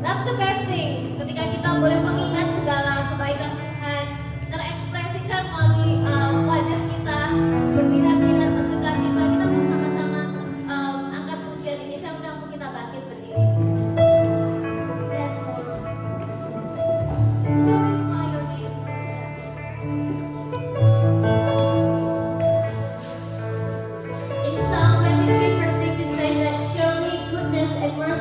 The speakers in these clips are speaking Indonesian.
That's the best thing. Ketika kita boleh mengingat segala kebaikan Tuhan, terekspresikan melalui wajah kita, berbinar-binar bersuka cita, kita bersama-sama angkat pujian ini. Saya undang untuk kita bangkit berdiri. Yes, Lord. Glorify your name. In Psalm 23 verse 6 it says that surely goodness and mercy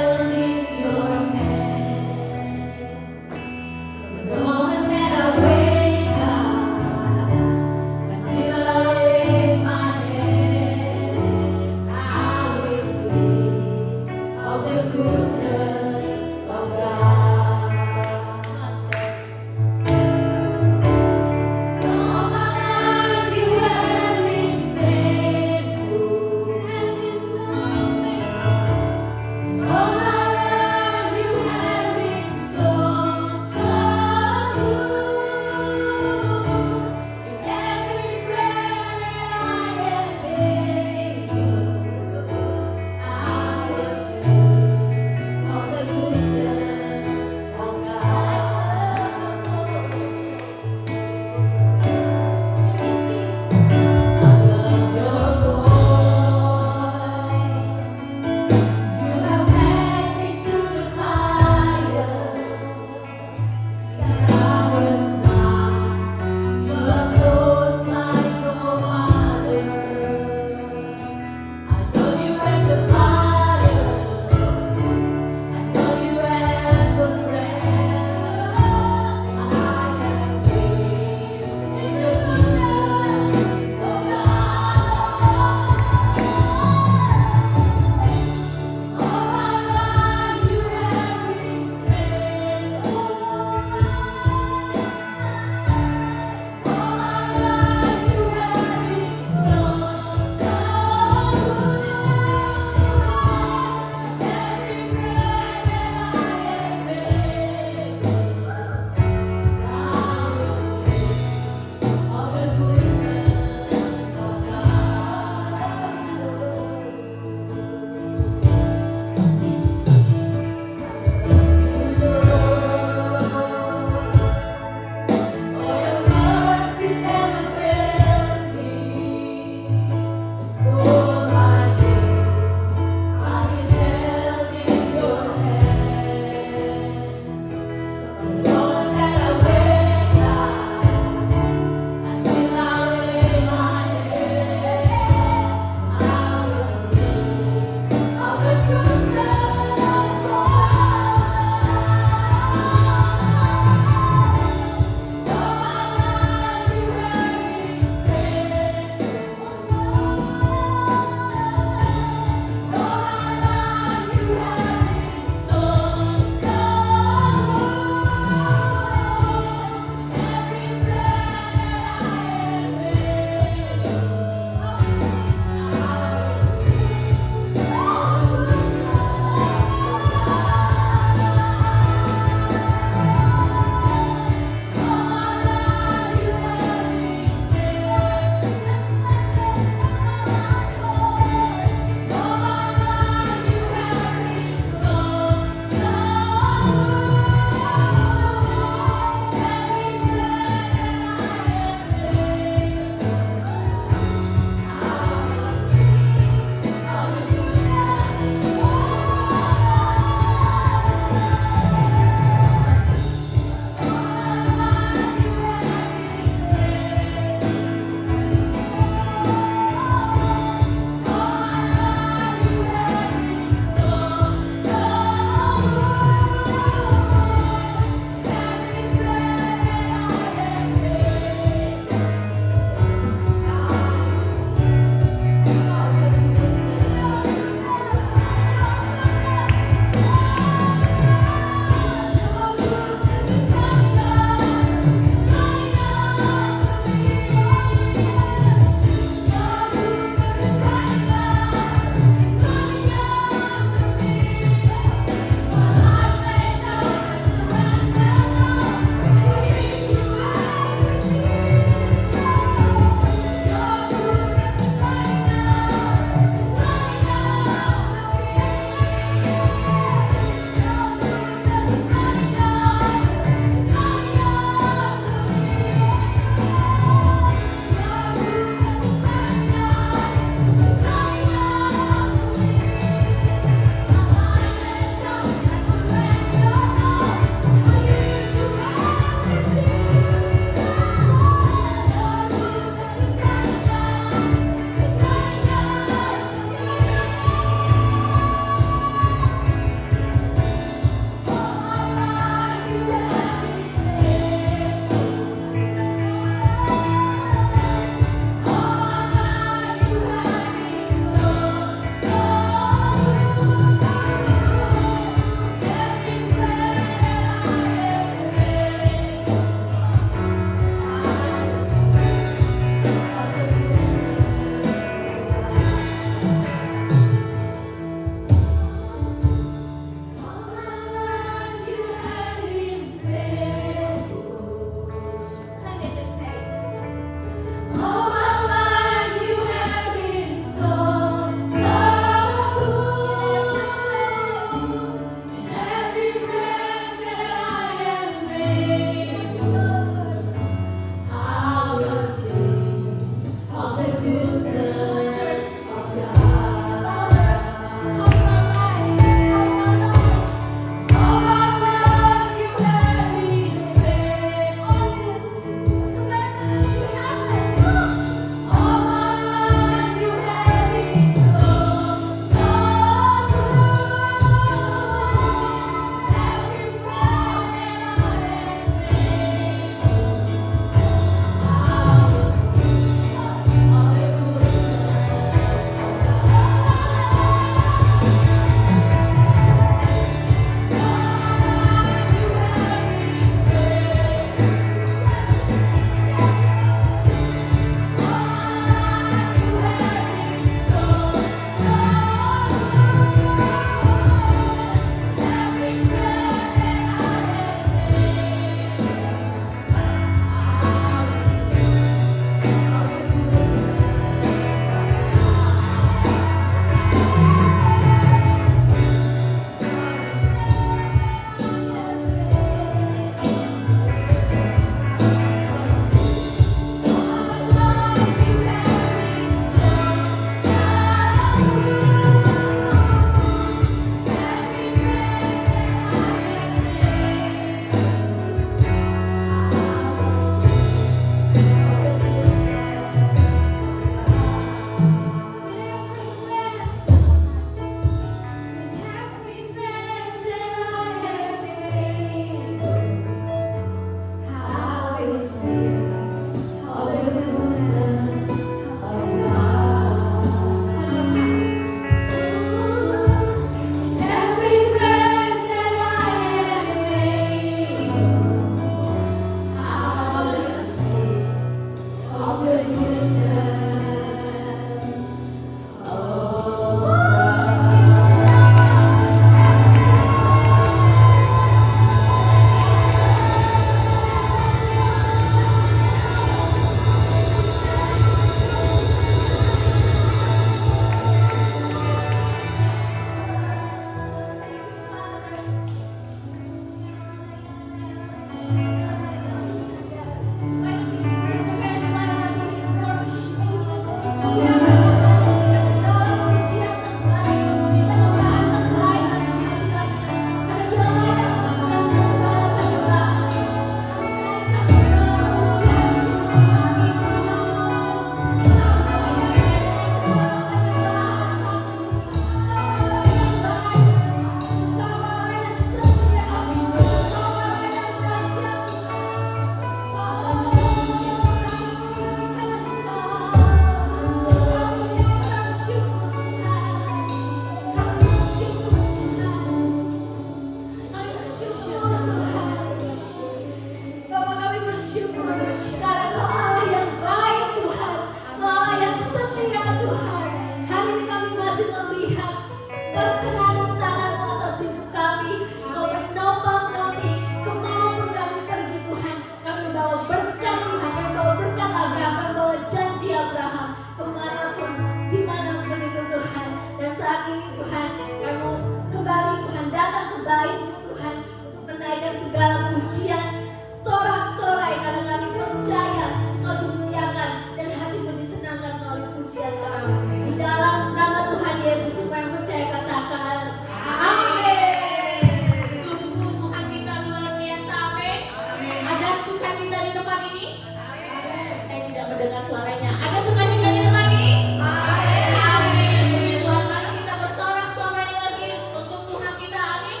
mendengar suaranya. Ada sukacita di tempat ini? Amin. Puji Tuhan, mari kita bersorak-sorai lagi untuk Tuhan kita. Amin.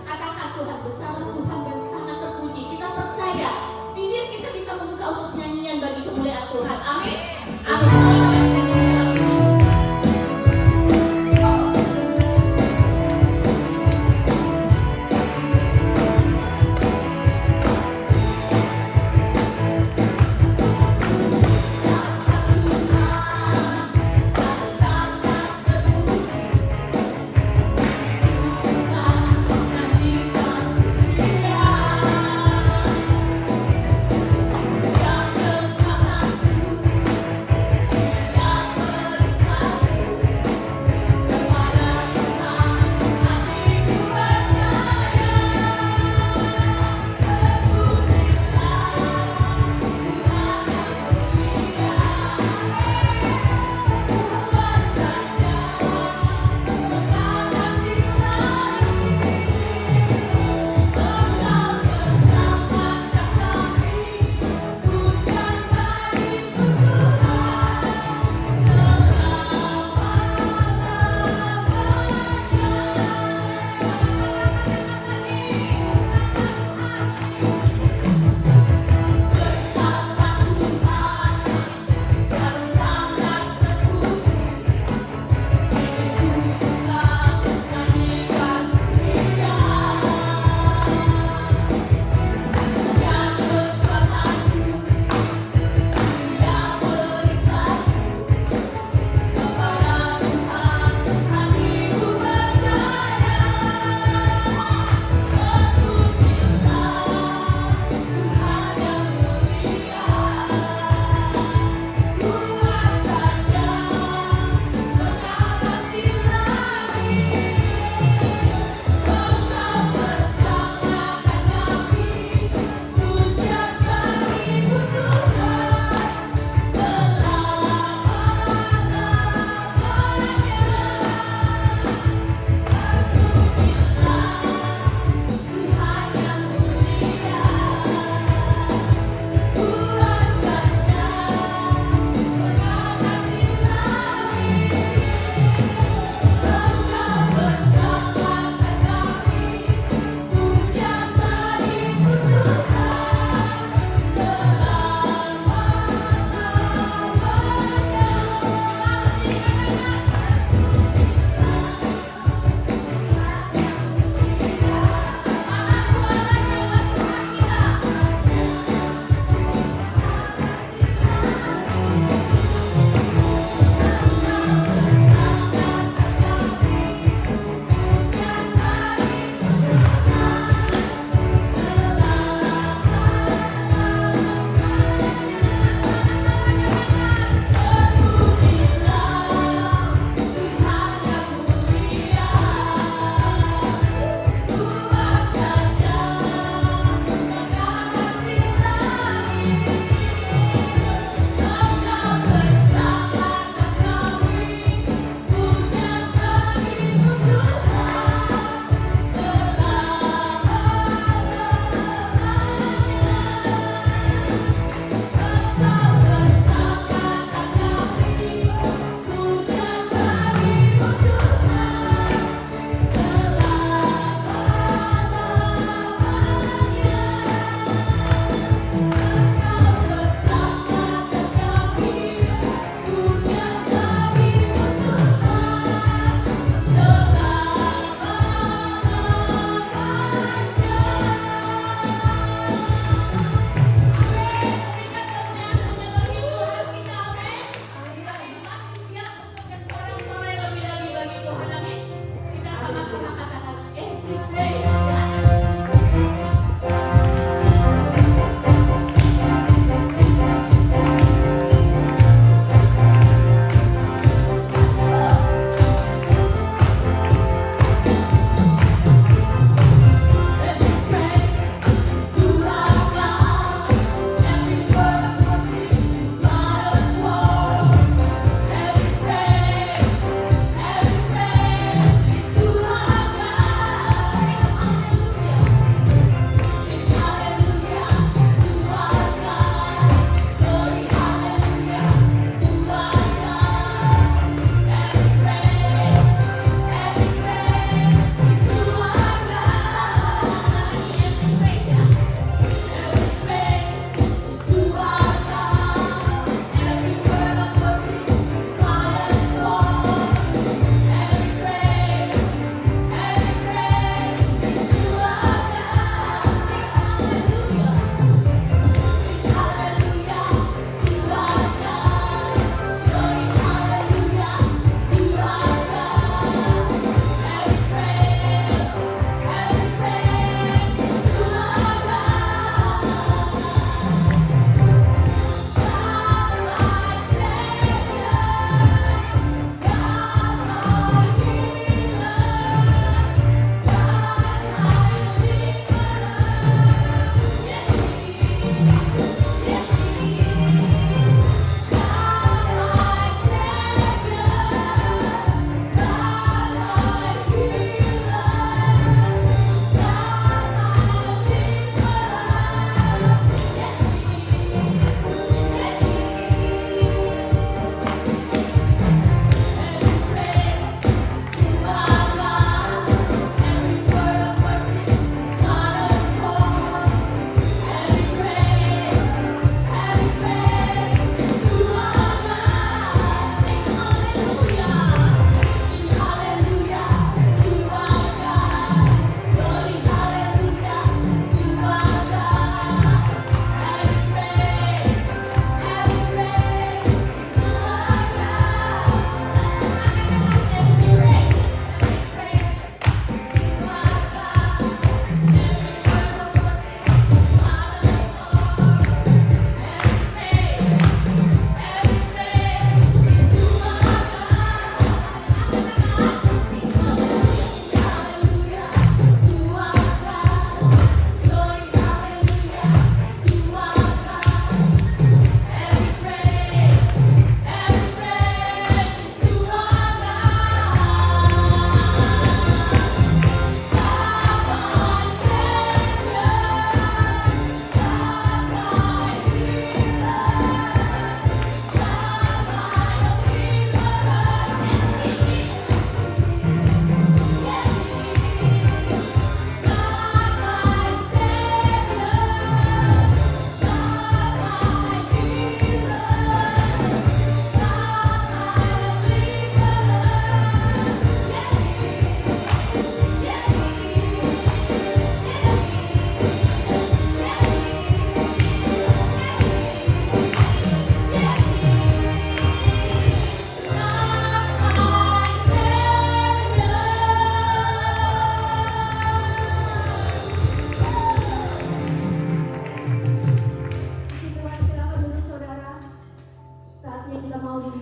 Katakan Tuhan bersama Tuhan dan sangat terpuji. Kita percaya bibir kita bisa membuka untuk nyanyian bagi kemuliaan Tuhan. Amin. Amin. Sama-sama kita nyanyi lagu ini.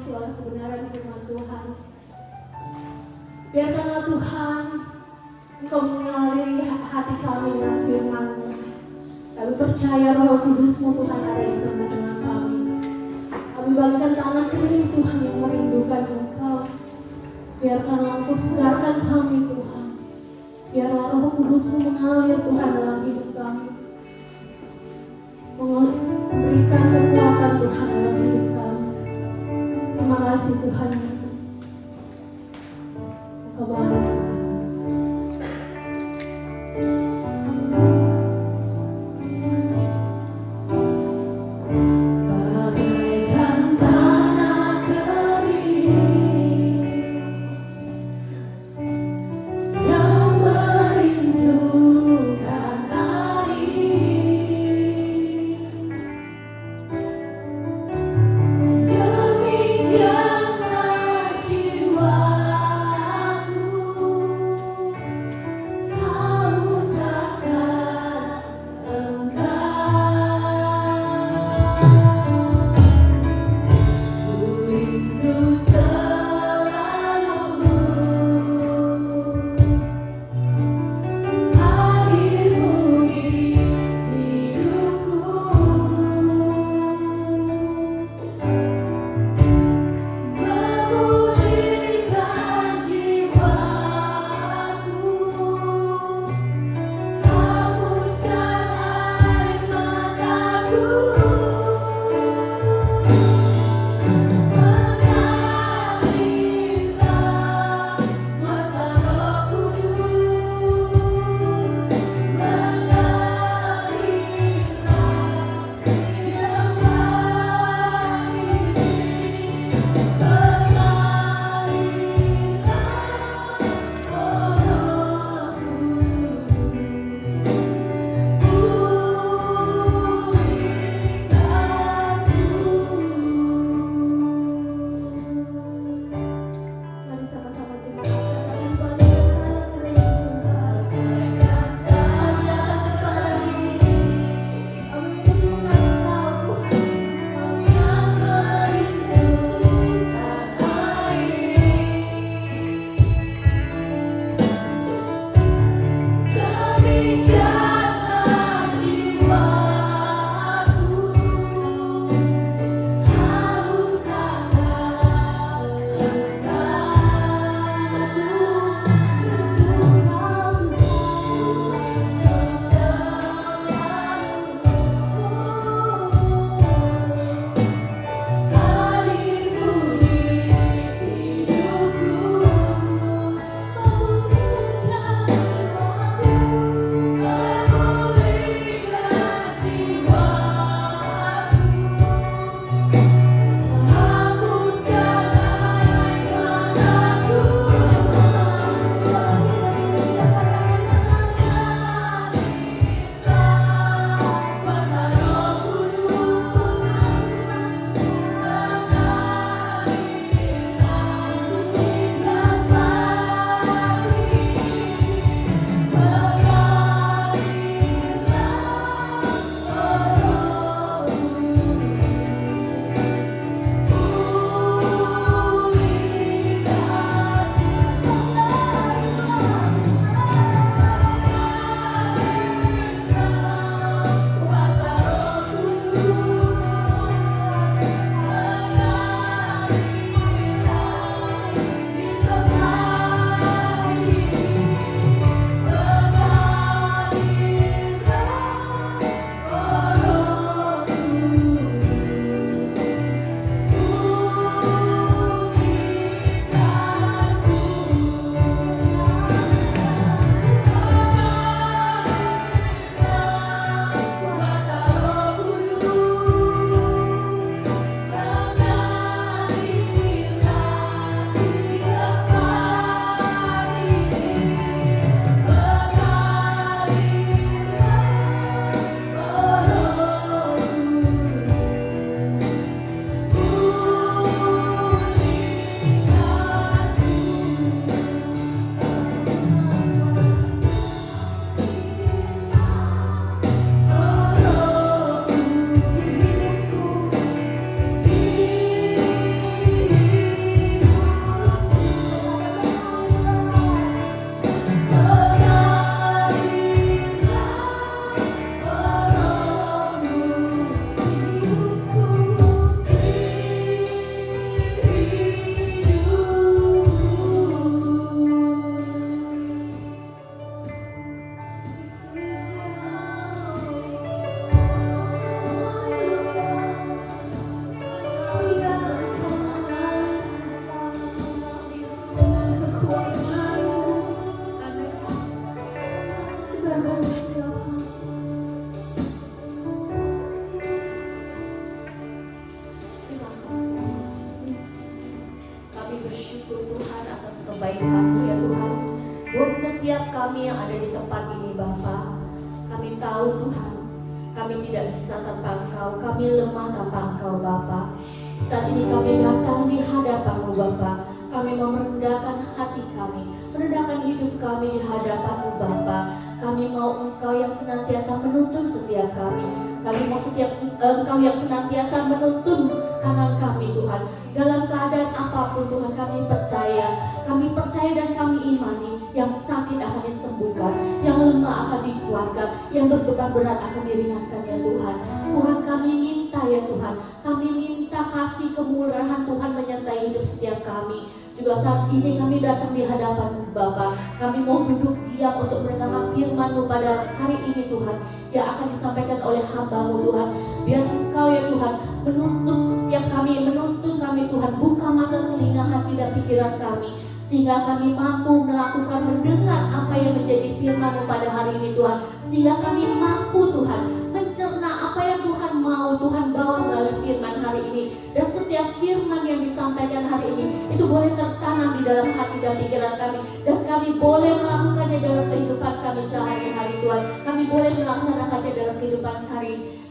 diisi oleh kebenaran firman Tuhan. Biarkanlah Tuhan Engkau mengalir hati kami dengan firman-Mu. Kami percaya Roh Kudus-Mu Tuhan ada di tengah-tengah kami. Kami bagikan tanah kering Tuhan yang merindukan Engkau. Biarkanlah Engkau segarkan kami Tuhan. Biarlah Roh Kudus-Mu mengalir Tuhan dalam hidup kami. Memberikan kekuatan Tuhan dalam hidup kami. Terima kasih Tuhan Yesus. Engkau baik. Demikianlah bersyukur Tuhan atas kebaikan-Mu ya Tuhan. Buat setiap kami yang ada di tempat ini Bapa, kami tahu Tuhan, kami tidak bisa tanpa Engkau, kami lemah tanpa Engkau Bapa. Saat ini kami datang di hadapan-Mu Bapa, kami mau merendahkan hati kami, merendahkan hidup kami di hadapan-Mu Bapa. Kami mau Engkau yang senantiasa menuntun setiap kami. Kami mau setiap Engkau yang senantiasa menuntun kanan kami Tuhan. Dalam keadaan apapun Tuhan kami percaya dan kami imani. Yang sakit akan disembuhkan, yang lemah akan dikuatkan, yang berbeban berat akan diringankan ya Tuhan. Tuhan kami minta ya Tuhan, kami minta kasih kemurahan Tuhan menyertai hidup setiap kami. Juga saat ini kami datang di hadapan-Mu Bapa. Kami mau duduk diam untuk mendengarkan firman-Mu pada hari ini Tuhan, yang akan disampaikan oleh hamba-Mu Tuhan. Biar Engkau ya Tuhan menuntun kami Tuhan, buka mata telinga hati dan pikiran kami, sehingga kami mampu melakukan mendengar apa yang menjadi firman-Mu pada hari ini Tuhan. Sehingga kami mampu Tuhan mencerna apa yang Tuhan mau Tuhan bawa melalui firman hari ini. Dan setiap firman yang disampaikan hari ini itu boleh tertanam di dalam hati dan pikiran kami. Dan kami boleh melakukannya dalam kehidupan kami sehari-hari Tuhan. Kami boleh melaksanakannya dalam kehidupan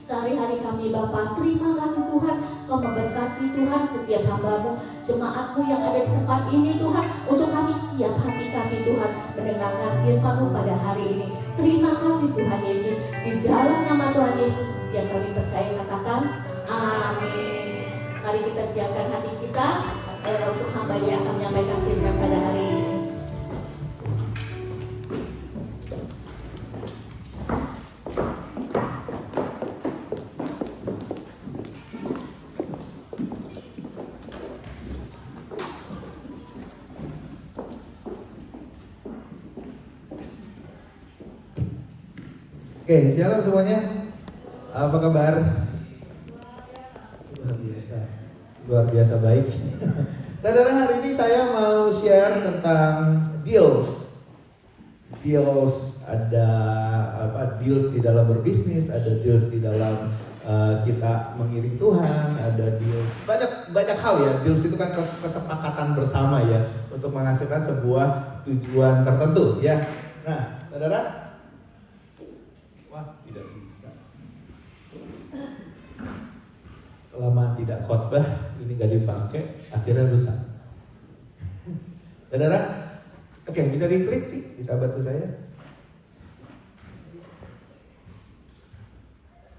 sehari-hari kami Bapa. Terima kasih Tuhan, Kau memberkati Tuhan setiap hamba-Mu, jemaat-Mu yang ada di tempat ini Tuhan. Untuk kami siap hati kami Tuhan mendengarkan firman-Mu pada hari ini. Terima kasih Tuhan Yesus. Di dalam nama Tuhan Yesus yang kami percaya, katakan amin. Mari kita siapkan hati kita untuk hamba yang akan menyampaikan firman pada hari ini. Oke, shalom semuanya. Apa kabar? Luar biasa baik. Saudara, hari ini saya mau share tentang deals. Deals, ada deals di dalam berbisnis, ada deals di dalam kita mengiring Tuhan, ada deals. Banyak hal ya. Deals itu kan kesepakatan bersama ya untuk menghasilkan sebuah tujuan tertentu ya. Nah, saudara, tidak bisa. Kelamaan tidak khotbah, ini gak dipakai, akhirnya rusak. Saudara, oke, bisa diklik sih, bisa bantu saya.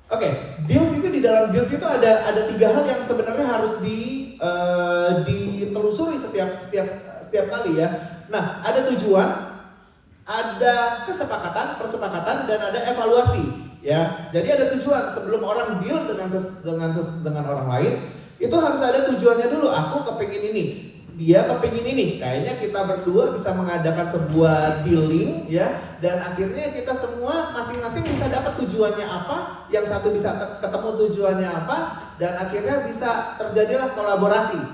Oke, deals itu, di dalam deals itu ada 3 hal yang sebenarnya harus ditelusuri setiap kali ya. Nah, ada tujuan, ada persepakatan, dan ada evaluasi. Ya, jadi ada tujuan sebelum orang deal dengan orang lain, itu harus ada tujuannya dulu. Aku kepingin ini, dia kepingin ini. Kayaknya kita berdua bisa mengadakan sebuah dealing, ya. Dan akhirnya kita semua masing-masing bisa dapat tujuannya apa. Yang satu bisa ketemu tujuannya apa, dan akhirnya bisa terjadilah kolaborasi,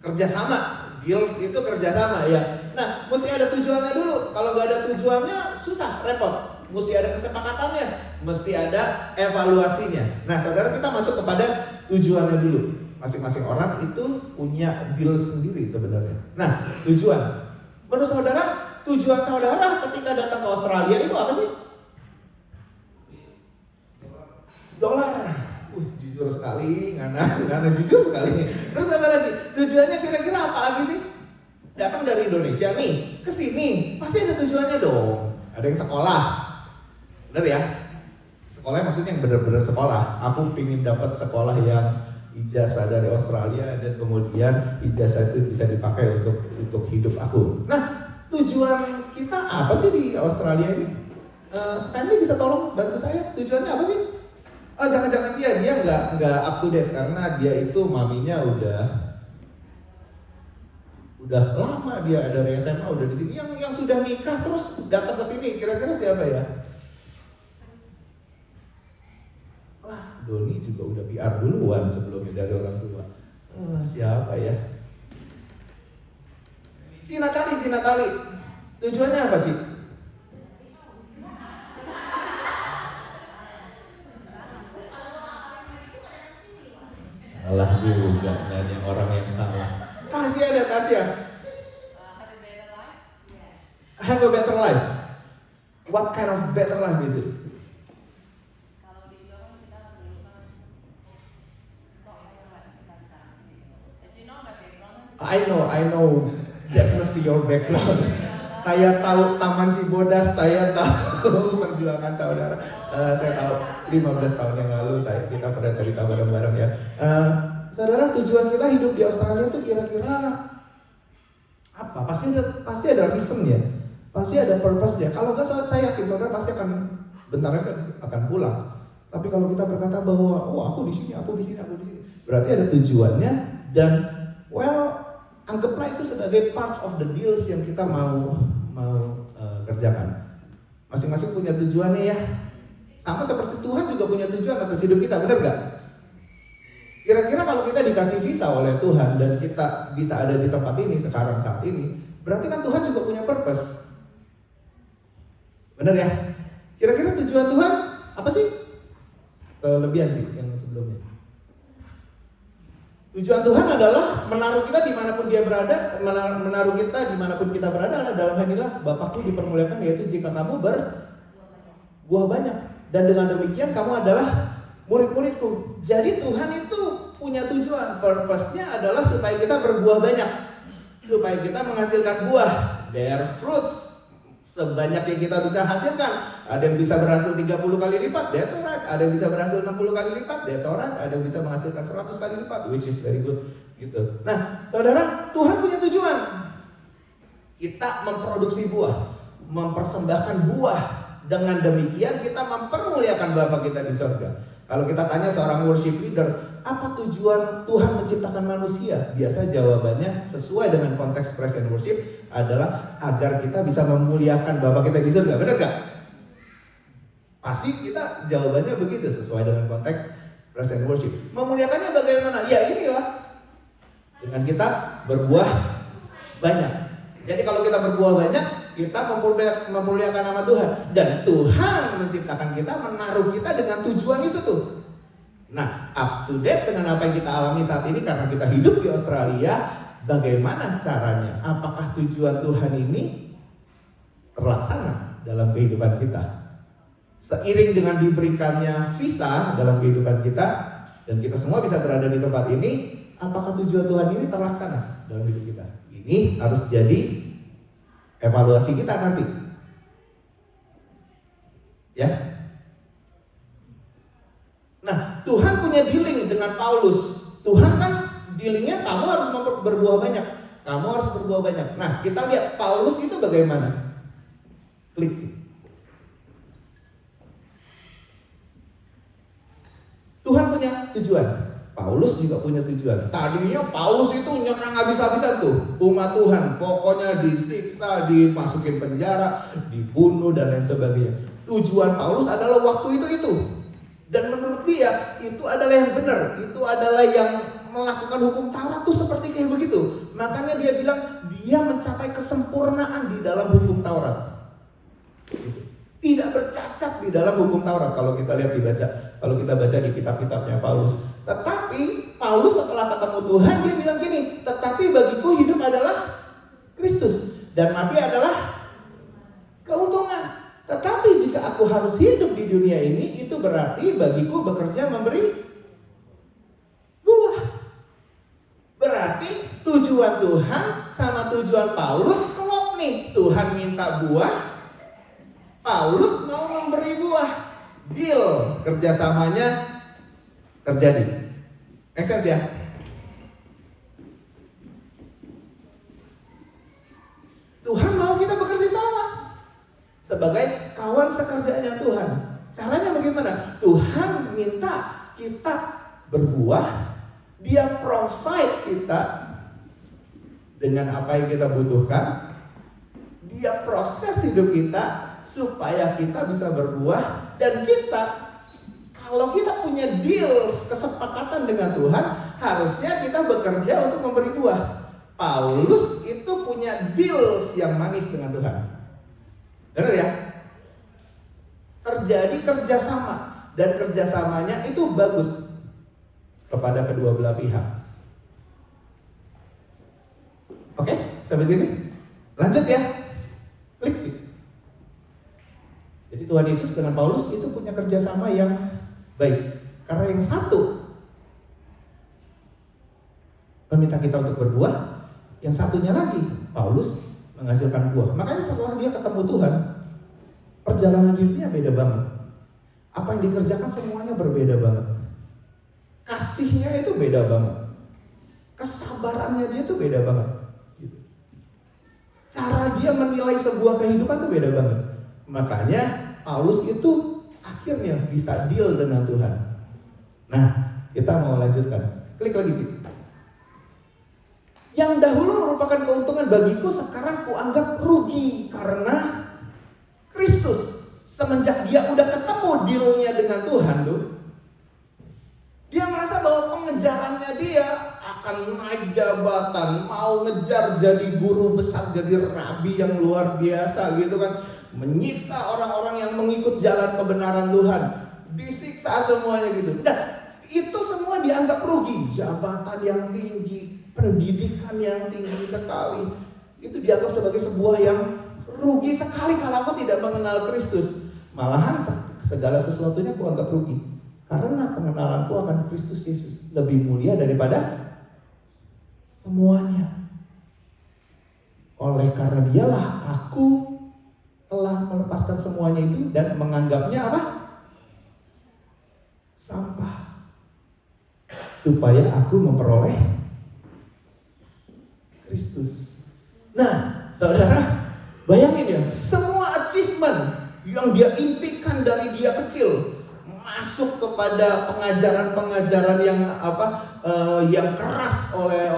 kerjasama. Deals itu kerjasama ya. Nah, mesti ada tujuannya dulu. Kalau nggak ada tujuannya, susah, repot. Mesti ada kesepakatannya, mesti ada evaluasinya. Nah, saudara, kita masuk kepada tujuannya dulu. Masing-masing orang itu punya deal sendiri sebenarnya. Nah, tujuan. Menurut saudara, tujuan saudara ketika datang ke Australia itu apa sih? Dolar. Jujur sekali, ngana jujur sekali. Terus apa lagi? Tujuannya kira-kira apa lagi sih? Datang dari Indonesia nih, ke sini, pasti ada tujuannya dong. Ada yang sekolah. Benar ya? Sekolah maksudnya yang benar-benar sekolah. Aku pingin dapat sekolah yang ijazah dari Australia dan kemudian ijazah itu bisa dipakai untuk hidup aku. Nah, tujuan kita apa sih di Australia ini? Stanley bisa tolong bantu saya? Tujuannya apa sih? Oh, jangan-jangan dia nggak up to date karena dia itu maminya udah lama, dia dari SMA udah di sini. Yang sudah nikah terus datang ke sini, kira-kira siapa ya? Wah, Doni juga udah PR duluan sebelumnya dari orang tua. Siapa ya? Si Natali. Tujuannya apa, Ci? Salah juga, nanya orang yang salah. Tasya. have a better life. What kind of better life is it? Kalau di Jawa kita dulu kan kok kayak kita sekarang sini. As you know my background. I know definitely your background. Saya tahu Taman Cibodas, saya tahu perjuangan saudara. Saya tahu 15 tahun yang lalu kita pernah cerita bareng-bareng ya. Saudara, tujuan kita hidup di Australia tuh kira-kira apa? Pasti ada reason ya. Pasti ada purpose ya. Kalau nggak, saya yakin saudara pasti akan bentar lagi akan pulang. Tapi kalau kita berkata bahwa aku di sini, berarti ada tujuannya dan anggaplah itu sebagai parts of the deals yang kita mau kerjakan. Masing-masing punya tujuannya ya. Sama seperti Tuhan juga punya tujuan atas hidup kita, benar gak? Kira-kira kalau kita dikasih visa oleh Tuhan dan kita bisa ada di tempat ini sekarang saat ini, berarti kan Tuhan juga punya purpose. Benar ya? Kira-kira tujuan Tuhan apa sih? Kelebihan sih yang sebelumnya. Tujuan Tuhan adalah menaruh kita dimanapun dia berada, menaruh kita dimanapun kita berada adalah dalam hal inilah Bapakku dipermuliakan, yaitu jika kamu berbuah banyak, dan dengan demikian kamu adalah murid-muridku. Jadi Tuhan itu punya tujuan, purpose-nya adalah supaya kita berbuah banyak, supaya kita menghasilkan buah, bear fruits, sebanyak yang kita bisa hasilkan. Ada yang bisa berhasil 30 kali lipat, that's alright. Ada yang bisa berhasil 60 kali lipat, that's alright. Ada yang bisa menghasilkan 100 kali lipat, which is very good gitu. Nah, saudara, Tuhan punya tujuan. Kita memproduksi buah, mempersembahkan buah. Dengan demikian kita mempermuliakan Bapa kita di surga. Kalau kita tanya seorang worship leader, apa tujuan Tuhan menciptakan manusia? Biasa jawabannya sesuai dengan konteks praise and worship adalah agar kita bisa memuliakan Bapa kita di surga. Benar gak? Pasti kita jawabannya begitu sesuai dengan konteks praise and worship. Memuliakannya bagaimana? Ya inilah, dengan kita berbuah banyak. Jadi kalau kita berbuah banyak, kita memuliakan nama Tuhan. Dan Tuhan menciptakan kita, menaruh kita dengan tujuan itu tuh. Nah, up to date dengan apa yang kita alami saat ini karena kita hidup di Australia, bagaimana caranya? Apakah tujuan Tuhan ini terlaksana dalam kehidupan kita? Seiring dengan diberikannya visa dalam kehidupan kita, dan kita semua bisa berada di tempat ini, apakah tujuan Tuhan ini terlaksana dalam hidup kita? Ini harus jadi evaluasi kita nanti. Ya. Nah, Tuhan punya dealing dengan Paulus. Tuhan kan dealingnya kamu harus berbuah banyak. Kamu harus berbuah banyak. Nah, kita lihat Paulus itu bagaimana. Klik sih. Tuhan punya tujuan. Paulus juga punya tujuan. Tadinya Paulus itu nyerang habis-habisan tuh umat Tuhan. Pokoknya disiksa, dimasukin penjara, dibunuh dan lain sebagainya. Tujuan Paulus adalah waktu itu. Dan menurut dia itu adalah yang benar. Itu adalah yang melakukan hukum Taurat tuh seperti kayak begitu. Makanya dia bilang dia mencapai kesempurnaan di dalam hukum Taurat. Tidak bercacat di dalam hukum Taurat kalau kita lihat kalau kita baca di kitab-kitabnya Paulus. Tetapi Paulus setelah ketemu Tuhan dia bilang gini, tetapi bagiku hidup adalah Kristus dan mati adalah keuntungan. Tetapi jika aku harus hidup di dunia ini, itu berarti bagiku bekerja memberi buah. Berarti tujuan Tuhan sama tujuan Paulus klop nih. Tuhan minta buah, Paulus mau memberi buah. Deal kerjasamanya terjadi. Make sense ya? Tuhan mau kita bekerja sama sebagai kawan sekerjanya Tuhan. Caranya bagaimana? Tuhan minta kita berbuah. Dia provide kita dengan apa yang kita butuhkan. Dia proses hidup kita supaya kita bisa berbuah. Dan kita, kalau kita punya deals, kesepakatan dengan Tuhan, harusnya kita bekerja untuk memberi buah. Paulus itu punya deals yang manis dengan Tuhan. Benar ya? Terjadi kerjasama. Dan kerjasamanya itu bagus kepada kedua belah pihak. Oke, sampai sini. Lanjut ya. Klik sih. Tuhan Yesus dengan Paulus itu punya kerjasama yang baik. Karena yang satu meminta kita untuk berbuah, yang satunya lagi Paulus menghasilkan buah. Makanya setelah dia ketemu Tuhan, perjalanan hidupnya beda banget. Apa yang dikerjakan semuanya berbeda banget. Kasihnya itu beda banget. Kesabarannya dia tuh beda banget. Cara dia menilai sebuah kehidupan tuh beda banget. Makanya Paulus itu akhirnya bisa deal dengan Tuhan. Nah, kita mau lanjutkan. Klik lagi, Cik. Yang dahulu merupakan keuntungan bagiku, sekarang kuanggap rugi karena Kristus. Semenjak dia udah ketemu dealnya dengan Tuhan tuh, dia merasa bahwa pengejarannya dia akan naik jabatan, mau ngejar jadi guru besar, jadi rabi yang luar biasa gitu kan, menyiksa orang-orang yang mengikut jalan kebenaran Tuhan, disiksa semuanya gitu. Nah, itu semua dianggap rugi. Jabatan yang tinggi, pendidikan yang tinggi sekali, itu dianggap sebagai sebuah yang rugi sekali kalau aku tidak mengenal Kristus. Malahan segala sesuatunya aku anggap rugi, karena pengenalanku akan Kristus Yesus lebih mulia daripada semuanya. Oleh karena dialah aku telah melepaskan semuanya itu dan menganggapnya apa? Sampah, supaya aku memperoleh Kristus. Nah, saudara, bayangin ya, semua achievement yang dia impikan dari dia kecil masuk kepada pengajaran-pengajaran yang yang keras oleh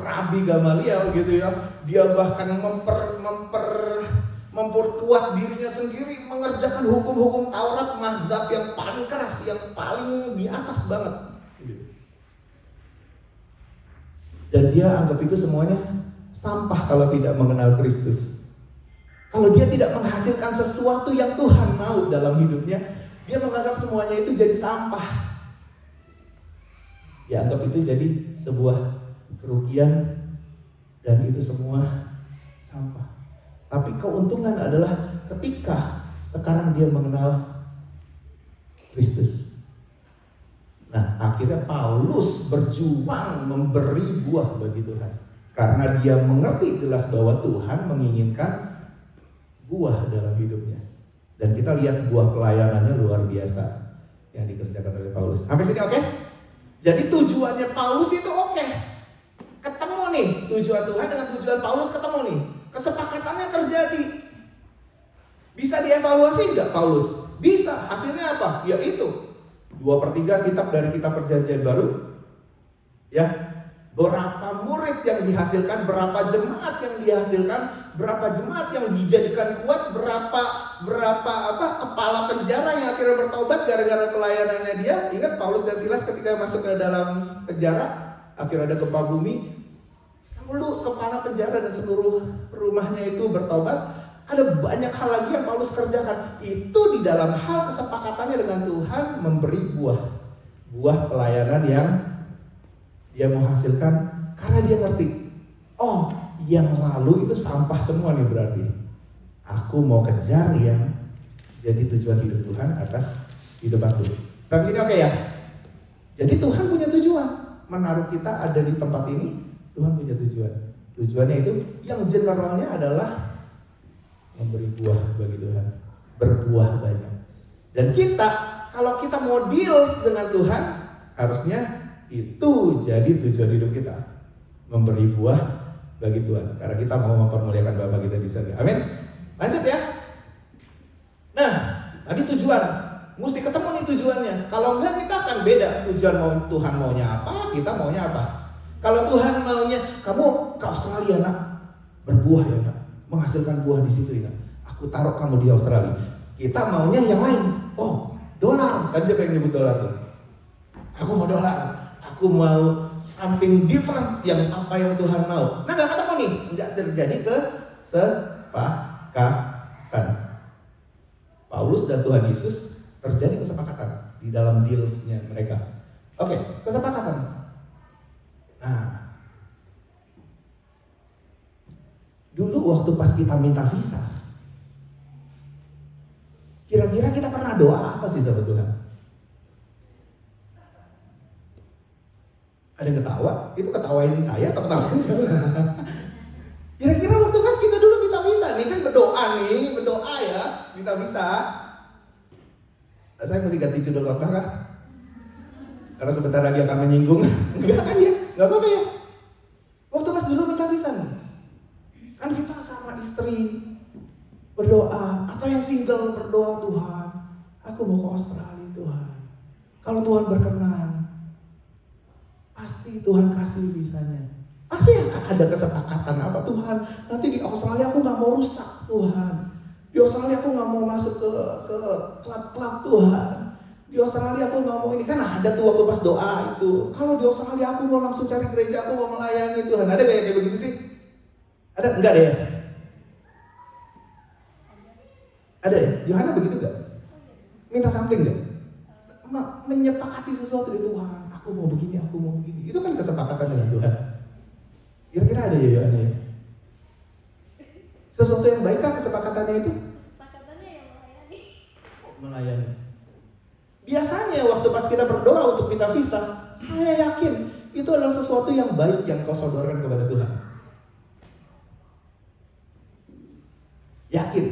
Rabi Gamaliel gitu ya. Dia bahkan memperkuat dirinya sendiri, mengerjakan hukum-hukum Taurat mazhab yang paling keras, yang paling di atas banget. Dan dia anggap itu semuanya sampah kalau tidak mengenal Kristus. Kalau dia tidak menghasilkan sesuatu yang Tuhan mau dalam hidupnya, dia menganggap semuanya itu jadi sampah. Dia anggap itu jadi sebuah kerugian dan itu semua sampah. Tapi keuntungan adalah ketika sekarang dia mengenal Kristus. Nah, akhirnya Paulus berjuang memberi buah bagi Tuhan. Karena dia mengerti jelas bahwa Tuhan menginginkan buah dalam hidupnya. Dan kita lihat buah pelayanannya luar biasa yang dikerjakan oleh Paulus. Sampai sini oke? Jadi tujuannya Paulus itu oke. Ketemu nih, tujuan Tuhan dengan tujuan Paulus ketemu nih. Kesepakatannya terjadi. Bisa dievaluasi nggak Paulus? Bisa. Hasilnya apa? Ya itu 2/3 kitab dari kitab perjanjian baru. Ya, berapa murid yang dihasilkan, berapa jemaat yang dihasilkan, berapa jemaat yang dijadikan kuat, berapa kepala penjara yang akhirnya bertobat gara-gara pelayanannya dia. Ingat Paulus dan Silas ketika masuk ke dalam penjara, akhirnya ada gempa bumi, seluruh kepala penjara dan seluruh rumahnya itu bertobat. Ada banyak hal lagi yang Paulus kerjakan. Itu di dalam hal kesepakatannya dengan Tuhan memberi buah pelayanan yang dia mau hasilkan, karena dia ngerti, oh yang lalu itu sampah semua nih berarti. Aku mau kejar yang jadi tujuan hidup Tuhan atas hidup aku. Sampai sini oke ya? Jadi Tuhan punya tujuan. Menaruh kita ada di tempat ini, Tuhan punya tujuan. Tujuannya itu yang generalnya adalah memberi buah bagi Tuhan. Berbuah banyak. Dan kita, kalau kita mau deal dengan Tuhan, harusnya itu jadi tujuan hidup kita, memberi buah bagi Tuhan, karena kita mau mempermuliakan Bapa kita di surga. Amin. Lanjut ya. Nah, tadi tujuan, mesti ketemu nih tujuannya. Kalau enggak kita akan beda. Tujuan Tuhan maunya apa, kita maunya apa. Kalau Tuhan maunya kamu ke Australia nak, berbuah ya nak, menghasilkan buah di situ ya. Aku taruh kamu di Australia. Kita maunya yang lain. Oh, dolar. Tadi siapa yang nyebut dolar tuh? Aku mau dolar. Aku mau something different yang apa yang Tuhan mau. Nah, gak ketemu nih, nggak terjadi kesepakatan. Paulus dan Tuhan Yesus terjadi kesepakatan di dalam dealsnya mereka. Oke, kesepakatan. Nah, dulu waktu pas kita minta visa, Kira-kira kita pernah doa apa sih sama Tuhan? Ada yang ketawa? Itu ketawain saya atau ketawain saya? Kira-kira waktu pas kita dulu minta visa nih, kan berdoa ya, minta visa. Saya mesti ganti judul khotbah kan? Karena sebentar lagi akan menyinggung. Enggak kan ya? Enggak apa-apa ya? Waktu pas dulu minta visa nih, kan kita sama istri berdoa, atau yang single berdoa, Tuhan, aku mau ke Australia Tuhan. Kalau Tuhan berkenan, pasti Tuhan kasih visanya. Pasti akan ada kesepakatan apa, Tuhan, nanti di Australia aku gak mau rusak Tuhan. Di Australia aku gak mau masuk ke klub-klub Tuhan. Di Australia aku gak mau ini, kan ada tuh waktu pas doa itu. Kalau di Australia aku mau langsung cari gereja, aku mau melayani Tuhan. Ada gak yang kayak begitu sih? Ada? Enggak deh ya? Ada ya? Yohana begitu gak? Minta something gak? Menyepakati sesuatu di Tuhan. Aku mau begini, aku mau begini. Itu kan kesepakatan dengan Tuhan. Kira-kira ada ya Yohana ya? Sesuatu yang baik kan kesepakatannya itu? Kesepakatannya yang melayani. Melayani. Biasanya waktu pas kita berdoa untuk minta visa, saya yakin itu adalah sesuatu yang baik yang kau sodorkan kepada Tuhan. Yakin.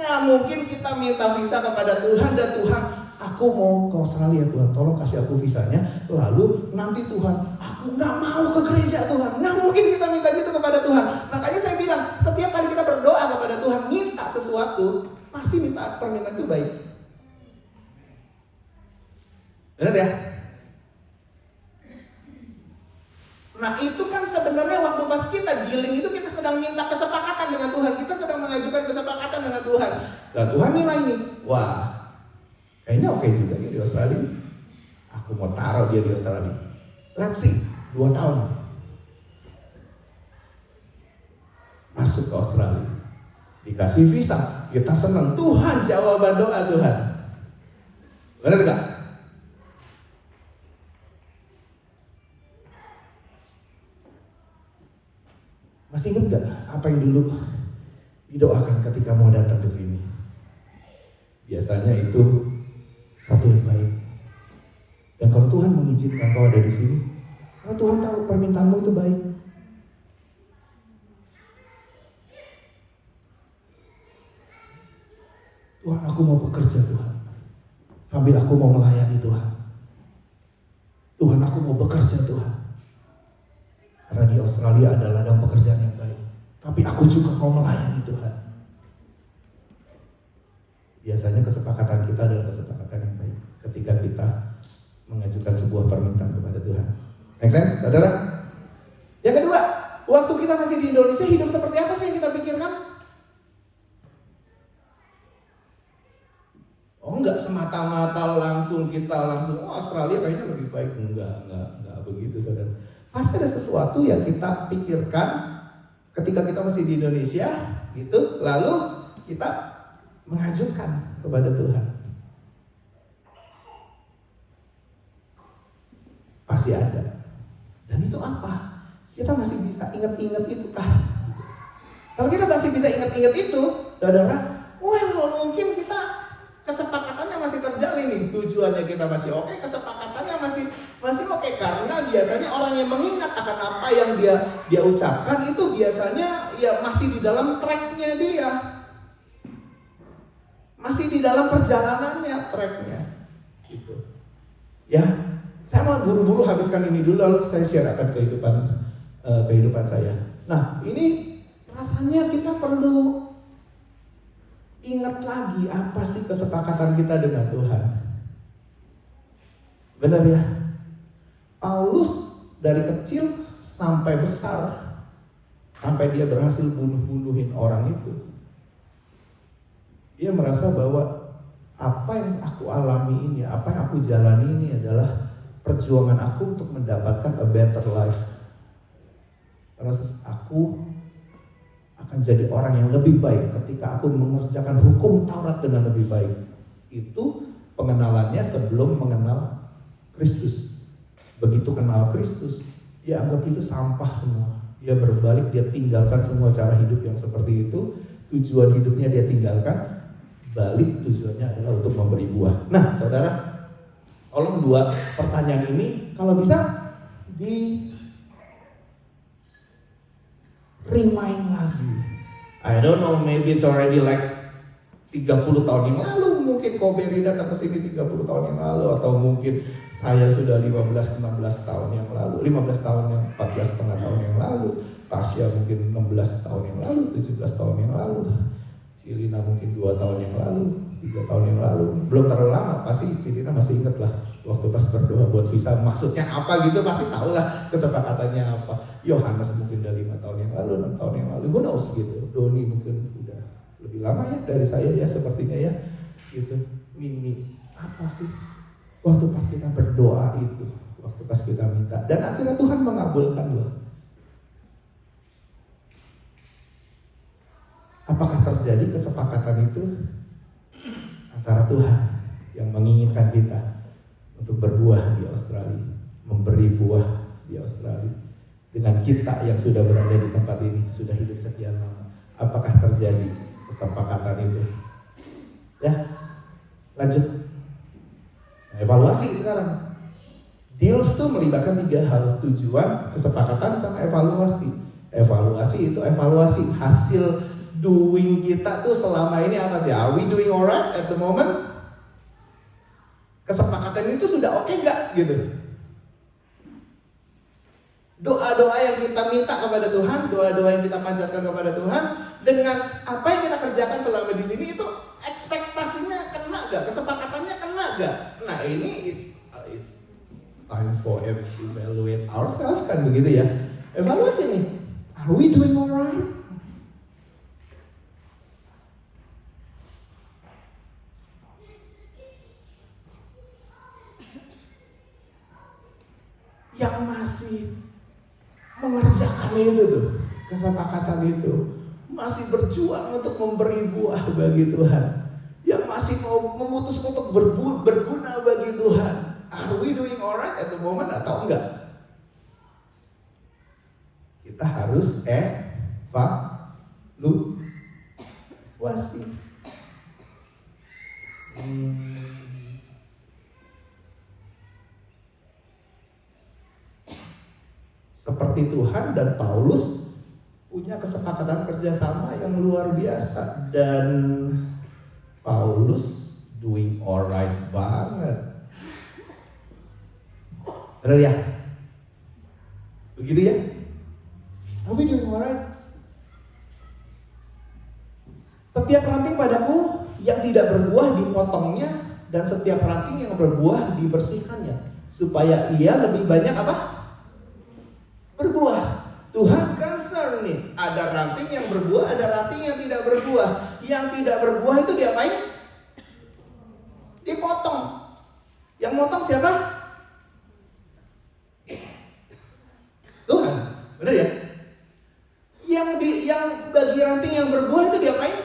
Nggak mungkin kita minta visa kepada Tuhan dan Tuhan, aku mau ke Australia Tuhan, tolong kasih aku visanya. Lalu nanti Tuhan, aku nggak mau ke gereja Tuhan. Nggak mungkin kita minta gitu kepada Tuhan. Makanya saya bilang, setiap kali kita berdoa kepada Tuhan, minta sesuatu, pasti minta permintaan itu baik. Benar ya? Nah itu kan sebenarnya waktu pas kita dealing itu kita sedang minta kesepakatan dengan Tuhan. Kita sedang mengajukan kesepakatan dengan Tuhan. Dan Tuhan nilai nih, wah kayaknya oke juga nih di Australia. Aku mau taruh dia di Australia. Let's see, 2 tahun. Masuk ke Australia. Dikasih visa, kita senang. Tuhan jawaban doa Tuhan. Benar gak? Masih ingat gak apa yang dulu didoakan ketika mau datang ke sini? Biasanya itu satu yang baik. Dan kalau Tuhan mengizinkan kau ada di sini, karena Tuhan tahu permintaanmu itu baik. Tuhan, aku mau bekerja Tuhan, sambil aku mau melayani Tuhan. Tuhan, aku mau bekerja Tuhan. Karena di Australia ada ladang pekerjaan yang baik. Tapi aku juga mau melayani Tuhan. Biasanya kesepakatan kita adalah kesepakatan yang baik ketika kita mengajukan sebuah permintaan kepada Tuhan. Make sense, saudara? Yang kedua, waktu kita masih di Indonesia, hidup seperti apa sih yang kita pikirkan? Oh enggak semata-mata langsung Australia kayaknya lebih baik. Enggak begitu saudara. Pasti ada sesuatu yang kita pikirkan ketika kita masih di Indonesia gitu, lalu kita mengajukan kepada Tuhan. Pasti ada. Dan itu apa? Kita masih bisa ingat-ingat itu kah? Kalau kita masih bisa ingat-ingat itu, saudara, mungkin kita kesepakatannya masih terjalin nih, tujuannya kita masih oke, kesepakatannya masih oke, karena biasanya orang yang mengingat akan apa yang dia ucapkan itu biasanya ya masih di dalam tracknya dia, masih di dalam perjalanannya tracknya, gitu. Ya, saya mau buru-buru habiskan ini dulu, lalu saya share akan kehidupan saya. Nah, ini rasanya kita perlu ingat lagi apa sih kesepakatan kita dengan Tuhan. Benar ya? Paulus dari kecil sampai besar, sampai dia berhasil bunuhin orang itu, dia merasa bahwa apa yang aku alami ini, apa yang aku jalani ini adalah perjuangan aku untuk mendapatkan a better life. Karena aku akan jadi orang yang lebih baik ketika aku mengerjakan hukum Taurat dengan lebih baik. Itu pengenalannya sebelum mengenal Kristus. Begitu kenal Kristus, dia anggap itu sampah semua. Dia berbalik, dia tinggalkan semua cara hidup yang seperti itu. Tujuan hidupnya dia tinggalkan. balik tujuannya adalah untuk memberi buah. Nah, saudara, tolong dua pertanyaan ini kalau bisa di remind lagi. I don't know, maybe it's already like 30 tahun yang lalu, mungkin Koberi datang ke sini 30 tahun yang lalu, atau mungkin saya sudah 15-16 tahun yang lalu, 15 tahun yang 14 setengah tahun yang lalu, Tasya mungkin 16 tahun yang lalu, 17 tahun yang lalu, Cilina mungkin 2 tahun yang lalu, 3 tahun yang lalu, belum terlalu lama, pasti Cilina masih ingat lah waktu pas berdoa buat visa maksudnya apa gitu, pasti tahu lah kesepakatannya apa. Yohanes mungkin udah 5 tahun yang lalu, 6 tahun yang lalu, who knows gitu. Doni mungkin udah lebih lama ya dari saya ya sepertinya ya gitu. Mimi apa sih waktu pas kita berdoa itu, waktu pas kita minta, dan akhirnya Tuhan mengabulkan loh. Apakah terjadi kesepakatan itu antara Tuhan yang menginginkan kita untuk berbuah di Australia, memberi buah di Australia, dengan kita yang sudah berada di tempat ini, sudah hidup sekian lama? Apakah terjadi kesepakatan itu? Ya, lanjut. Nah, evaluasi sekarang. Deals tuh melibatkan 3 hal: tujuan, kesepakatan, sama evaluasi. Evaluasi itu evaluasi hasil doing kita tuh selama ini apa sih? Are we doing alright at the moment? Kesepakatan itu sudah oke nggak gitu? Doa-doa yang kita minta kepada Tuhan, doa-doa yang kita panjatkan kepada Tuhan, dengan apa yang kita kerjakan selama di sini itu ekspektasinya kena nggak? Kesepakatannya kena nggak? Nah ini it's time for evaluate ourselves kan begitu ya? Evaluasi nih, are we doing alright? Yang masih mengerjakan itu tuh, kesepakatan itu, masih berjuang untuk memberi buah bagi Tuhan, yang masih mau memutus untuk berguna bagi Tuhan, are we doing alright at the moment atau enggak? Kita harus evaluasi. Seperti Tuhan dan Paulus punya kesepakatan kerjasama yang luar biasa, dan Paulus doing alright banget. Benar ya? Begitu ya? Are we doing alright? Setiap ranting padaku yang tidak berbuah dipotongnya, dan setiap ranting yang berbuah dibersihkannya, supaya ia lebih banyak apa? Berbuah. Tuhan concern nih, ada ranting yang berbuah, ada ranting yang tidak berbuah. Yang tidak berbuah itu diapain? Dipotong. Yang motong siapa? Tuhan. Benar ya? Yang bagi ranting yang berbuah itu diapain?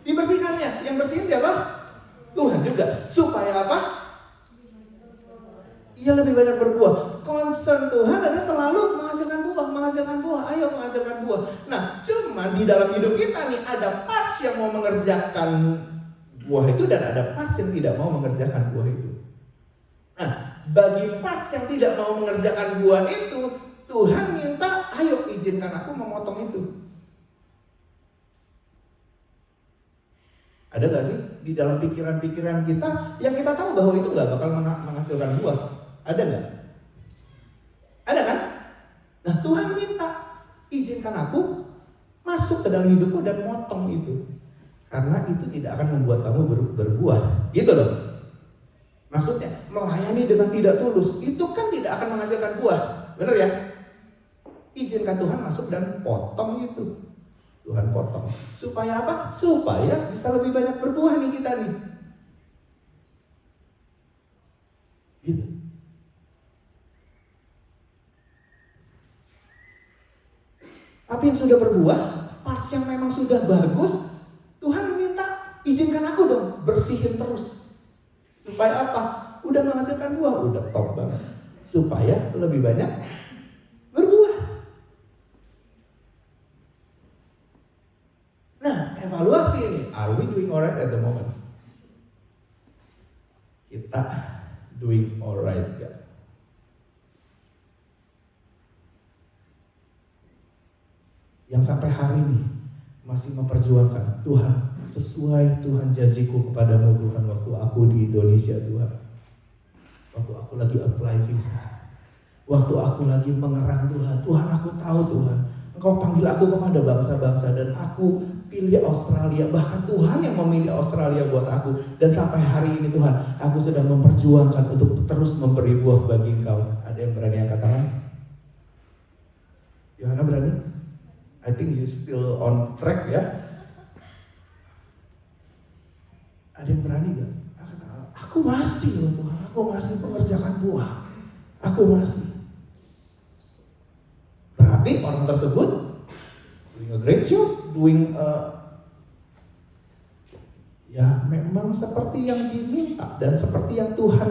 Dibersihkannya. Yang bersihin siapa? Tuhan juga. Supaya apa? Ia lebih banyak berbuah. Concern Tuhan adalah selalu menghasilkan buah, ayo menghasilkan buah. Nah, cuman di dalam hidup kita nih ada parts yang mau mengerjakan buah itu, dan ada parts yang tidak mau mengerjakan buah itu. Nah, bagi parts yang tidak mau mengerjakan buah itu, Tuhan minta, ayo izinkan aku memotong itu. Ada gak sih di dalam pikiran-pikiran kita yang kita tahu bahwa itu gak bakal menghasilkan buah? Ada gak? Ada kan? Nah, Tuhan minta, izinkan aku masuk ke dalam hidupku dan motong itu, karena itu tidak akan membuat kamu berbuah. Gitu loh. Maksudnya, melayani dengan tidak tulus itu kan tidak akan menghasilkan buah. Benar ya? Izinkan Tuhan masuk dan potong itu. Tuhan potong. Supaya apa? Supaya bisa lebih banyak berbuah nih kita nih. Gitu. Tapi yang sudah berbuah, parts yang memang sudah bagus, Tuhan minta, izinkan aku dong bersihin terus. Supaya apa? Udah menghasilkan buah, udah top banget. Supaya lebih banyak berbuah. Nah, evaluasi ini, are we doing alright? at the moment? Kita doing alright gak? Yang sampai hari ini masih memperjuangkan, Tuhan, sesuai Tuhan janjiku kepadamu Tuhan, waktu aku di Indonesia Tuhan, waktu aku lagi apply visa, waktu aku lagi mengerang Tuhan, Tuhan aku tahu Tuhan, Engkau panggil aku kepada bangsa-bangsa dan aku pilih Australia, bahkan Tuhan yang memilih Australia buat aku, dan sampai hari ini Tuhan, aku sedang memperjuangkan untuk terus memberi buah bagi Engkau. Ada yang berani angkat tangan? Yohana berani? I think you still on track ya. Ada yang berani gak? Aku masih loh Tuhan, aku masih mengerjakan buah. Aku masih. Berarti orang tersebut doing a great job, ya memang seperti yang diminta dan seperti yang Tuhan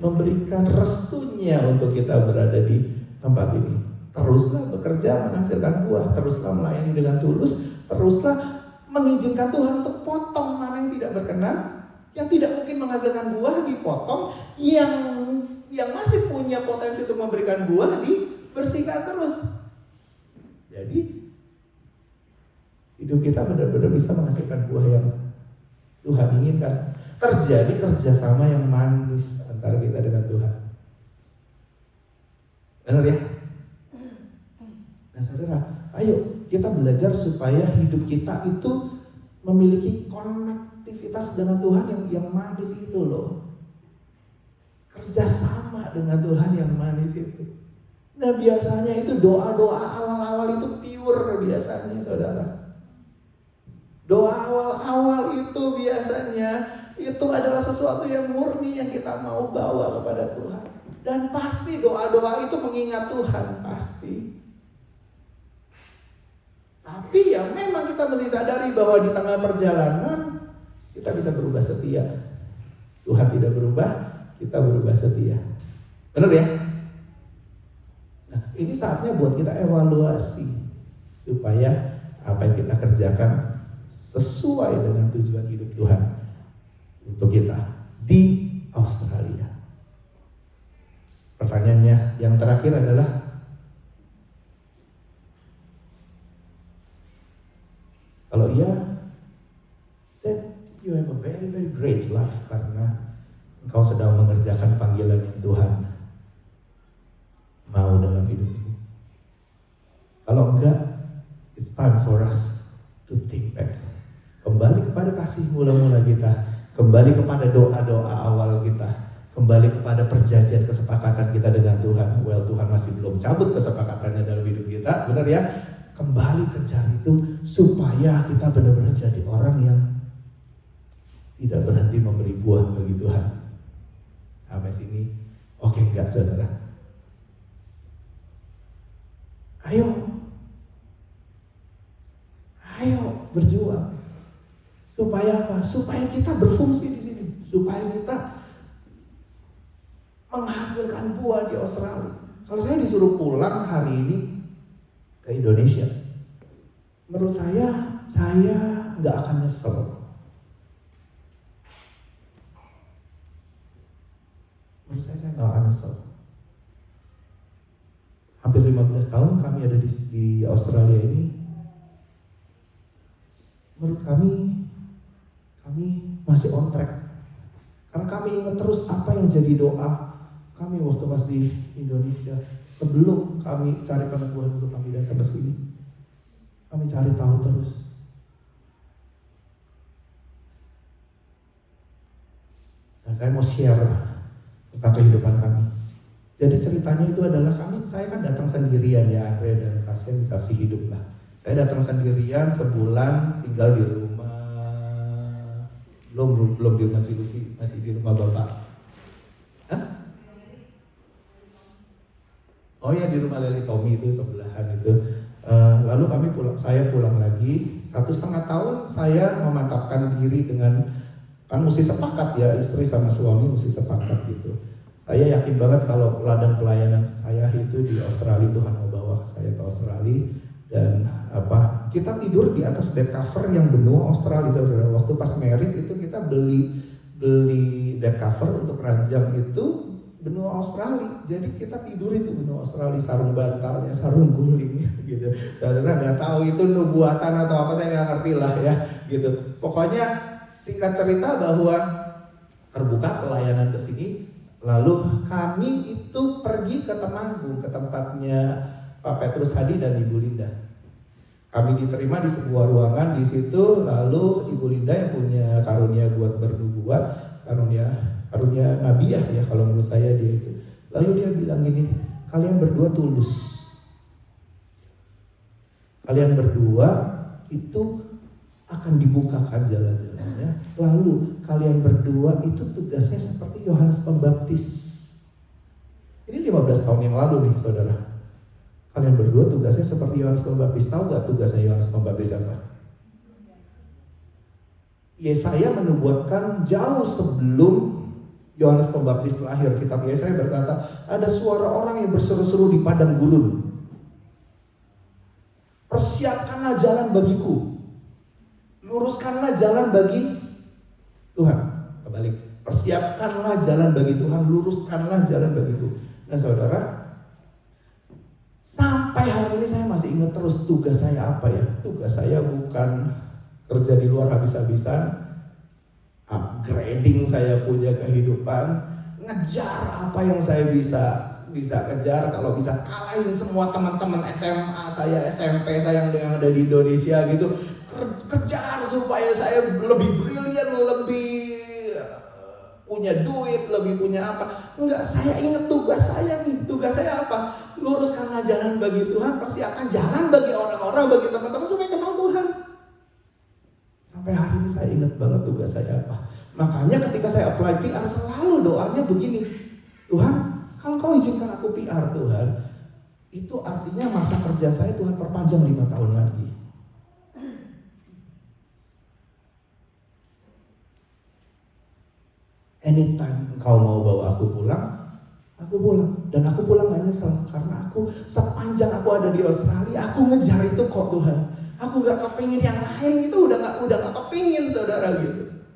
memberikan restunya untuk kita berada di tempat ini. Teruslah bekerja menghasilkan buah, teruslah melayani dengan tulus, teruslah mengizinkan Tuhan untuk potong mana yang tidak berkenan, yang tidak mungkin menghasilkan buah dipotong, yang masih punya potensi untuk memberikan buah dibersihkan terus. Jadi hidup kita benar-benar bisa menghasilkan buah yang Tuhan inginkan. Terjadi kerjasama yang manis antara kita dengan Tuhan. Benar ya? Nah saudara, ayo kita belajar supaya hidup kita itu memiliki konektivitas dengan Tuhan yang manis itu loh. Kerjasama dengan Tuhan yang manis itu. Nah biasanya itu doa-doa awal-awal itu pure biasanya saudara. Doa awal-awal itu biasanya itu adalah sesuatu yang murni yang kita mau bawa kepada Tuhan. Dan pasti doa-doa itu mengingat Tuhan, pasti. Tapi ya memang kita mesti sadari bahwa di tengah perjalanan kita bisa berubah setia. Tuhan tidak berubah, kita berubah setia. Benar ya? Nah ini saatnya buat kita evaluasi supaya apa yang kita kerjakan sesuai dengan tujuan hidup Tuhan untuk kita di Australia. Pertanyaannya yang terakhir adalah, kalau iya, then you have a very very great life karena engkau sedang mengerjakan panggilan yang Tuhan mau dalam hidup ini. Kalau enggak, it's time for us to think back. Kembali kepada kasih mula-mula kita, kembali kepada doa-doa awal kita, kembali kepada perjanjian kesepakatan kita dengan Tuhan. Well, Tuhan masih belum cabut kesepakatannya dalam hidup kita, benar ya? Kembali kejar itu supaya kita benar-benar jadi orang yang tidak berhenti memberi buah bagi Tuhan. Sampai sini, oke enggak saudara? Ayo berjuang. Supaya apa? Supaya kita berfungsi di sini. Supaya kita menghasilkan buah di Australia. Kalau saya disuruh pulang hari ini ke Indonesia, menurut saya nggak akan nyesel. Menurut saya nggak akan nyesel. Hampir 15 tahun kami ada di Australia ini. Menurut kami masih on track. Karena kami ingat terus apa yang jadi doa kami waktu pas di Indonesia. Sebelum kami cari peneguhan untuk kami datang ke sini, kami cari tahu terus. Nah, saya mau share tentang kehidupan kami. Jadi ceritanya itu adalah saya kan datang sendirian ya, Andre dan kasihan saksi hidup lah. Saya datang sendirian sebulan tinggal di rumah, belum di rumah Cilusi, masih di rumah bapak. Hah? Oh ya di rumah Leli Tommy itu sebelahan itu. Lalu saya pulang lagi 1,5 tahun saya memantapkan diri dengan, kan mesti sepakat ya, istri sama suami mesti sepakat gitu. Saya yakin banget kalau ladang pelayanan saya itu di Australia, Tuhan mau bawa saya ke Australia. Dan kita tidur di atas bed cover yang benua Australia, saudara. Waktu pas merit itu kita beli bed cover untuk ranjang itu benua Australia. Jadi kita tidur itu benua Australia, sarung bantalnya, sarung gulingnya gitu. Saudara nggak tahu itu nubuatan atau apa, saya nggak ngerti lah ya gitu. Pokoknya singkat cerita bahwa terbuka pelayanan ke sini, lalu kami itu pergi ke Temanggung, ke tempatnya Pak Petrus Hadi dan Ibu Linda. Kami diterima di sebuah ruangan di situ, lalu Ibu Linda yang punya karunia buat bernubuat, karunia nabiah ya kalau menurut saya dia itu. Lalu dia bilang gini, kalian berdua tulus. Kalian berdua itu akan dibukakan jalan-jalannya. Lalu kalian berdua itu tugasnya seperti Yohanes Pembaptis. Ini 15 tahun yang lalu nih saudara. Kalian berdua tugasnya seperti Yohanes Pembaptis. Tahu gak tugasnya Yohanes Pembaptis apa? Yesaya menubuatkan jauh sebelum Yohanes Pembaptis lahir. Kitab Yesaya berkata, ada suara orang yang berseru-seru di padang gurun. Persiapkanlah jalan bagiku. Luruskanlah jalan bagi Tuhan. Kebalik. Persiapkanlah jalan bagi Tuhan, luruskanlah jalan bagiku. Nah saudara, sampai hari ini saya masih ingat terus tugas saya apa ya. Tugas saya bukan kerja di luar habis-habisan, upgrading saya punya kehidupan, ngejar apa yang saya bisa kejar. Kalau bisa kalahin semua teman-teman SMA saya, SMP saya yang ada di Indonesia gitu, kejar supaya saya lebih brilian, lebih punya duit, lebih punya apa. Enggak, saya ingat tugas saya nih. Tugas saya apa? Luruskanlah jalan bagi Tuhan, persiapkan jalan bagi orang-orang, bagi teman-teman supaya kenal Tuhan. Sampai hari ini saya ingat banget tugas saya apa. Makanya ketika saya apply PR selalu doanya begini, Tuhan, kalau kau izinkan aku PR Tuhan, itu artinya masa kerja saya Tuhan perpanjang 5 tahun lagi. Anytime engkau mau bawa aku pulang, aku pulang. Dan aku pulang gak nyesel, karena aku sepanjang aku ada di Australia, aku ngejar itu kok Tuhan. Aku gak kepingin yang lain, itu udah gak kepingin saudara gitu.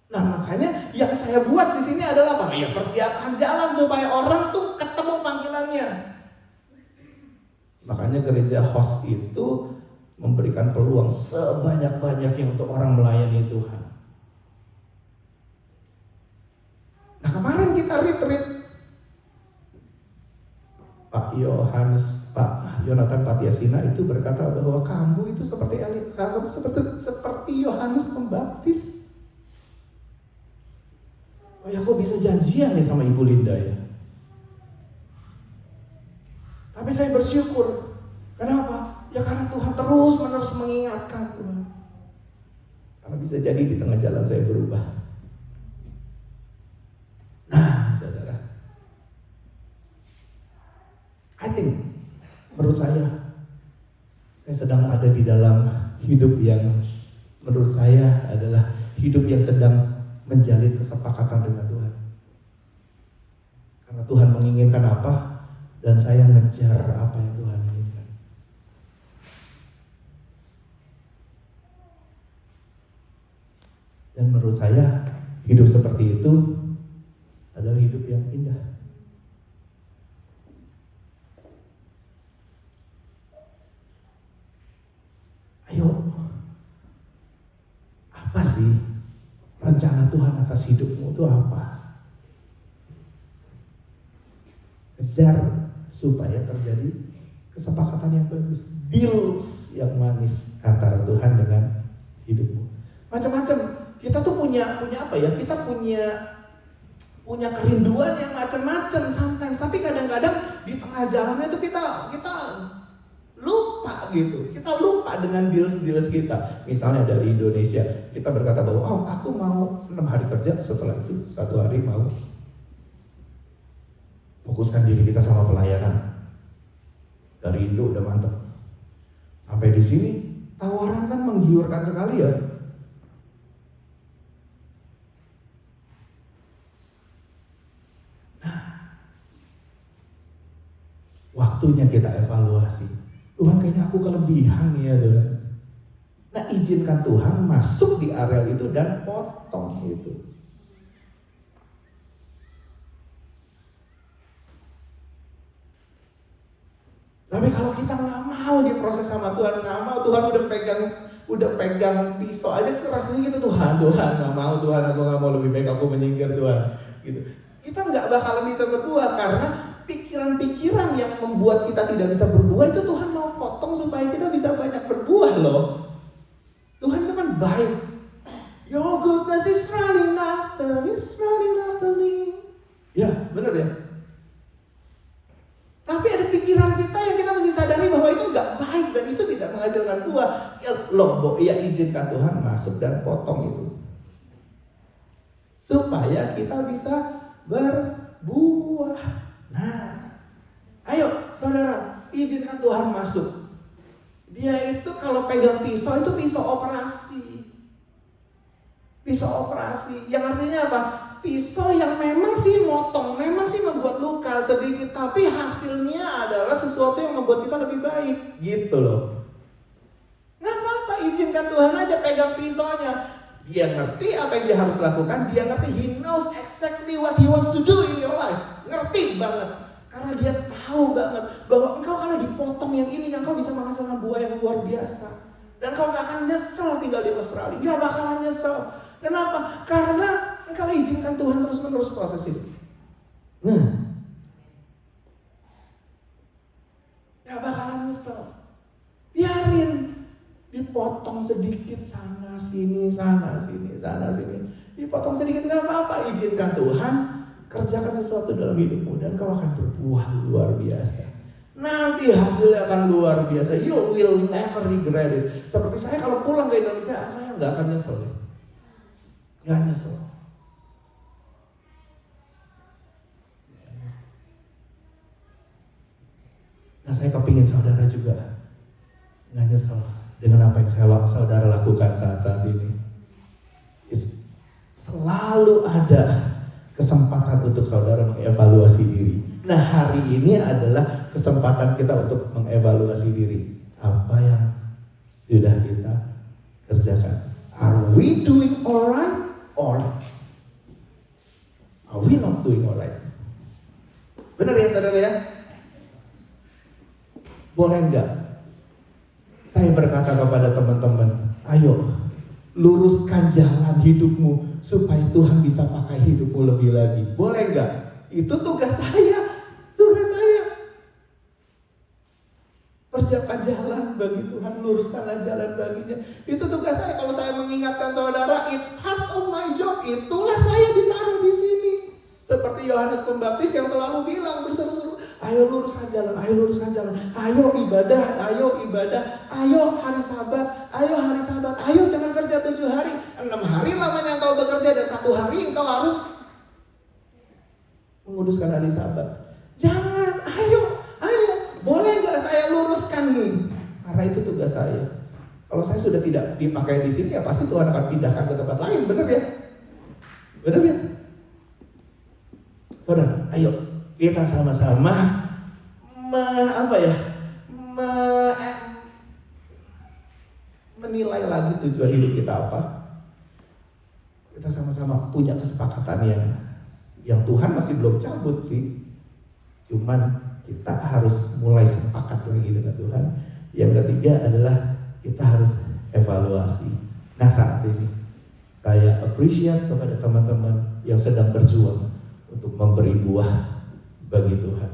Nah makanya yang saya buat di sini adalah apa? Ya persiapkan jalan supaya orang tuh ketemu panggilannya. Makanya gereja host itu memberikan peluang sebanyak-banyaknya untuk orang melayani Tuhan. Nah kemarin kita retreat, Pak Yonatan Patiasina itu berkata bahwa kamu itu seperti Yohanes Pembaptis. Oh ya, kok bisa janjian ya sama Ibu Linda ya? Tapi saya bersyukur. Kenapa? Ya karena Tuhan terus-menerus mengingatkan Tuhan. Karena bisa jadi di tengah jalan saya berubah. Nah, saudara, I think, menurut saya sedang ada di dalam hidup yang menurut saya adalah hidup yang sedang menjalin kesepakatan dengan Tuhan. Karena Tuhan menginginkan apa, dan saya ngejar apa yang Tuhan inginkan. Dan menurut saya, hidup seperti itu adalah hidup yang indah. Ayo, apa sih rencana Tuhan atas hidupmu itu apa? Kejar supaya terjadi kesepakatan yang bagus, deals yang manis antara Tuhan dengan hidupmu. Macam-macam. Kita tuh punya apa ya? Kita punya kerinduan yang macam-macam sometimes, tapi kadang-kadang di tengah jalannya itu kita lupa gitu. Kita lupa dengan deals kita. Misalnya dari Indonesia, kita berkata bahwa oh aku mau 6 hari kerja, setelah itu 1 hari mau fokuskan diri kita sama pelayanan. Dari Indo udah mantep. Sampai di sini tawaran kan menggiurkan sekali ya. waktunya kita evaluasi. Tuhan, kayaknya aku kelebihan nih ya Tuhan. Nah, izinkan Tuhan masuk di areal itu dan potong itu. Tapi kalau kita nggak mau diproses sama Tuhan, nggak mau, Tuhan udah pegang pisau aja, rasanya gitu, Tuhan nggak mau, Tuhan aku nggak mau, lebih baik aku menyingkir Tuhan, gitu. Kita nggak bakalan bisa berbuah karena pikiran-pikiran yang membuat kita tidak bisa berbuah itu Tuhan mau potong supaya kita bisa banyak berbuah loh. Tuhan itu kan baik. Your goodness is running after me. Ya, benar ya. Tapi ada pikiran kita yang kita mesti sadari bahwa itu nggak baik dan itu tidak menghasilkan buah. Ya izinkan Tuhan masuk dan potong itu, supaya kita bisa berbuah. Nah, ayo saudara, izinkan Tuhan masuk. Dia itu kalau pegang pisau itu pisau operasi. Pisau operasi, yang artinya apa? Pisau yang memang sih motong, memang sih membuat luka sedikit, tapi hasilnya adalah sesuatu yang membuat kita lebih baik, gitu loh. Nggak apa-apa, izinkan Tuhan aja pegang pisaunya. Dia ngerti apa yang dia harus lakukan, dia ngerti, he knows exactly what he wants to do in your life. Ngerti banget, karena dia tahu banget bahwa engkau kalau dipotong yang ini, engkau bisa menghasilkan buah yang luar biasa. Dan kau gak akan nyesel tinggal di Australia, gak bakalan nyesel. Kenapa? Karena engkau izinkan Tuhan terus-menerus proses itu. Nah, gak bakalan nyesel. Biarin dipotong sedikit sana sini, dipotong sedikit gak apa-apa. Izinkan Tuhan kerjakan sesuatu dalam hidupmu dan kau akan berbuah luar biasa. Nanti hasilnya akan luar biasa. You will never regret it. Seperti saya kalau pulang ke Indonesia, saya gak akan nyesel. Gak nyesel. Nah, saya kepingin saudara juga gak nyesel dengan apa yang saudara lakukan saat ini. Selalu ada kesempatan untuk saudara mengevaluasi diri. Nah, hari ini adalah kesempatan kita untuk mengevaluasi diri. Apa yang sudah kita kerjakan? Are we doing alright or are we not doing alright? Benar ya saudara ya? Boleh enggak saya berkata kepada teman-teman, ayo luruskan jalan hidupmu supaya Tuhan bisa pakai hidupmu lebih lagi. Boleh enggak? Itu tugas saya. Persiapkan jalan bagi Tuhan, luruskanlah jalan baginya. Itu tugas saya. Kalau saya mengingatkan saudara, it's part of my job. Itulah saya ditaruh di sini. Seperti Yohanes Pembaptis yang selalu bilang berseru-seru, ayo luruskan jalan, ayo ibadah, ayo hari sabat, ayo jangan kerja 7 hari, 6 hari lamanya engkau bekerja dan 1 hari engkau harus menguduskan hari sabat. Jangan, ayo, boleh nggak saya luruskan nih? Karena itu tugas saya. Kalau saya sudah tidak dipakai di sini, ya pasti Tuhan akan pindahkan ke tempat lain, benar ya? Benar ya? Saudara, ayo kita sama-sama menilai lagi tujuan hidup kita apa. Kita sama-sama punya kesepakatan yang Tuhan masih belum cabut sih. Cuman kita harus mulai sepakat lagi dengan Tuhan. Yang ketiga adalah kita harus evaluasi. Nah, saat ini saya appreciate kepada teman-teman yang sedang berjuang untuk memberi buah bagi Tuhan.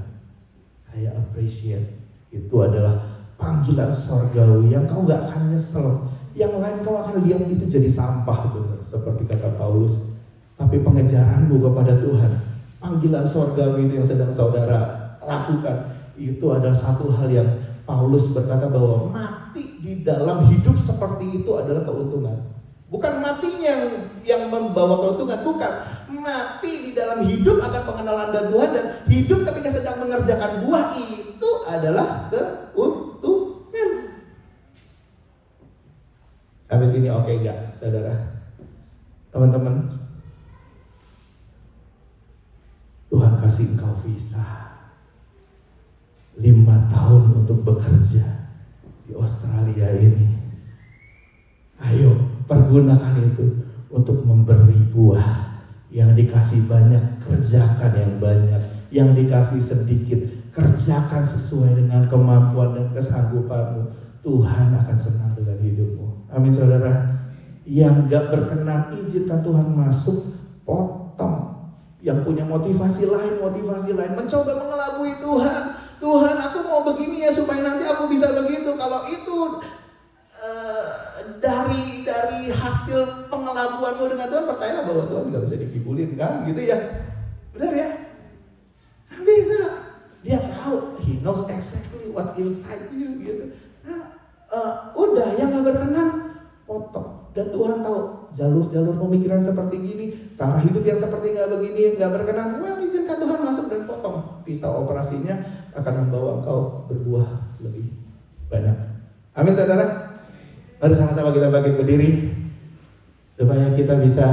Saya appreciate. Itu adalah panggilan sorgawi yang kau gak akan nyesel. Yang lain kau akan lihat itu jadi sampah, benar, seperti kata Paulus. Tapi pengejaranmu kepada Tuhan, panggilan sorgawi itu yang sedang saudara lakukan, itu adalah satu hal yang Paulus berkata bahwa mati di dalam hidup seperti itu adalah keuntungan. Bukan matinya yang membawa keuntungan, bukan. Mati di dalam hidup akan pengenalan dan Tuhan, dan hidup ketika sedang mengerjakan buah itu adalah keuntungan. Sampai sini oke enggak, saudara? Teman-teman, Tuhan kasih engkau visa 5 tahun untuk bekerja di Australia ini. Ayo, pergunakan itu untuk memberi buah. Yang dikasih banyak, kerjakan yang banyak. Yang dikasih sedikit, kerjakan sesuai dengan kemampuan dan kesanggupanmu. Tuhan akan senang dengan hidupmu. Amin saudara. Yang gak berkenan, izinkan Tuhan masuk, potong. Yang punya motivasi lain, mencoba mengelabui Tuhan. Tuhan, aku mau begini ya supaya nanti aku bisa begitu. Kalau itu dari hasil pengelabuanmu dengan Tuhan, percayalah bahwa Tuhan gak bisa dikibulin kan, gitu ya. Benar ya? Bisa. Dia tahu, He knows exactly what's inside you gitu. Udah, yang gak berkenan potong. Dan Tuhan tahu jalur-jalur pemikiran seperti gini, cara hidup yang seperti gak begini, gak berkenan. Well, izinkan Tuhan masuk dan potong. Pisau operasinya akan membawa engkau berbuah lebih banyak. Amin saudara. Mari sama-sama kita bangkit berdiri supaya kita bisa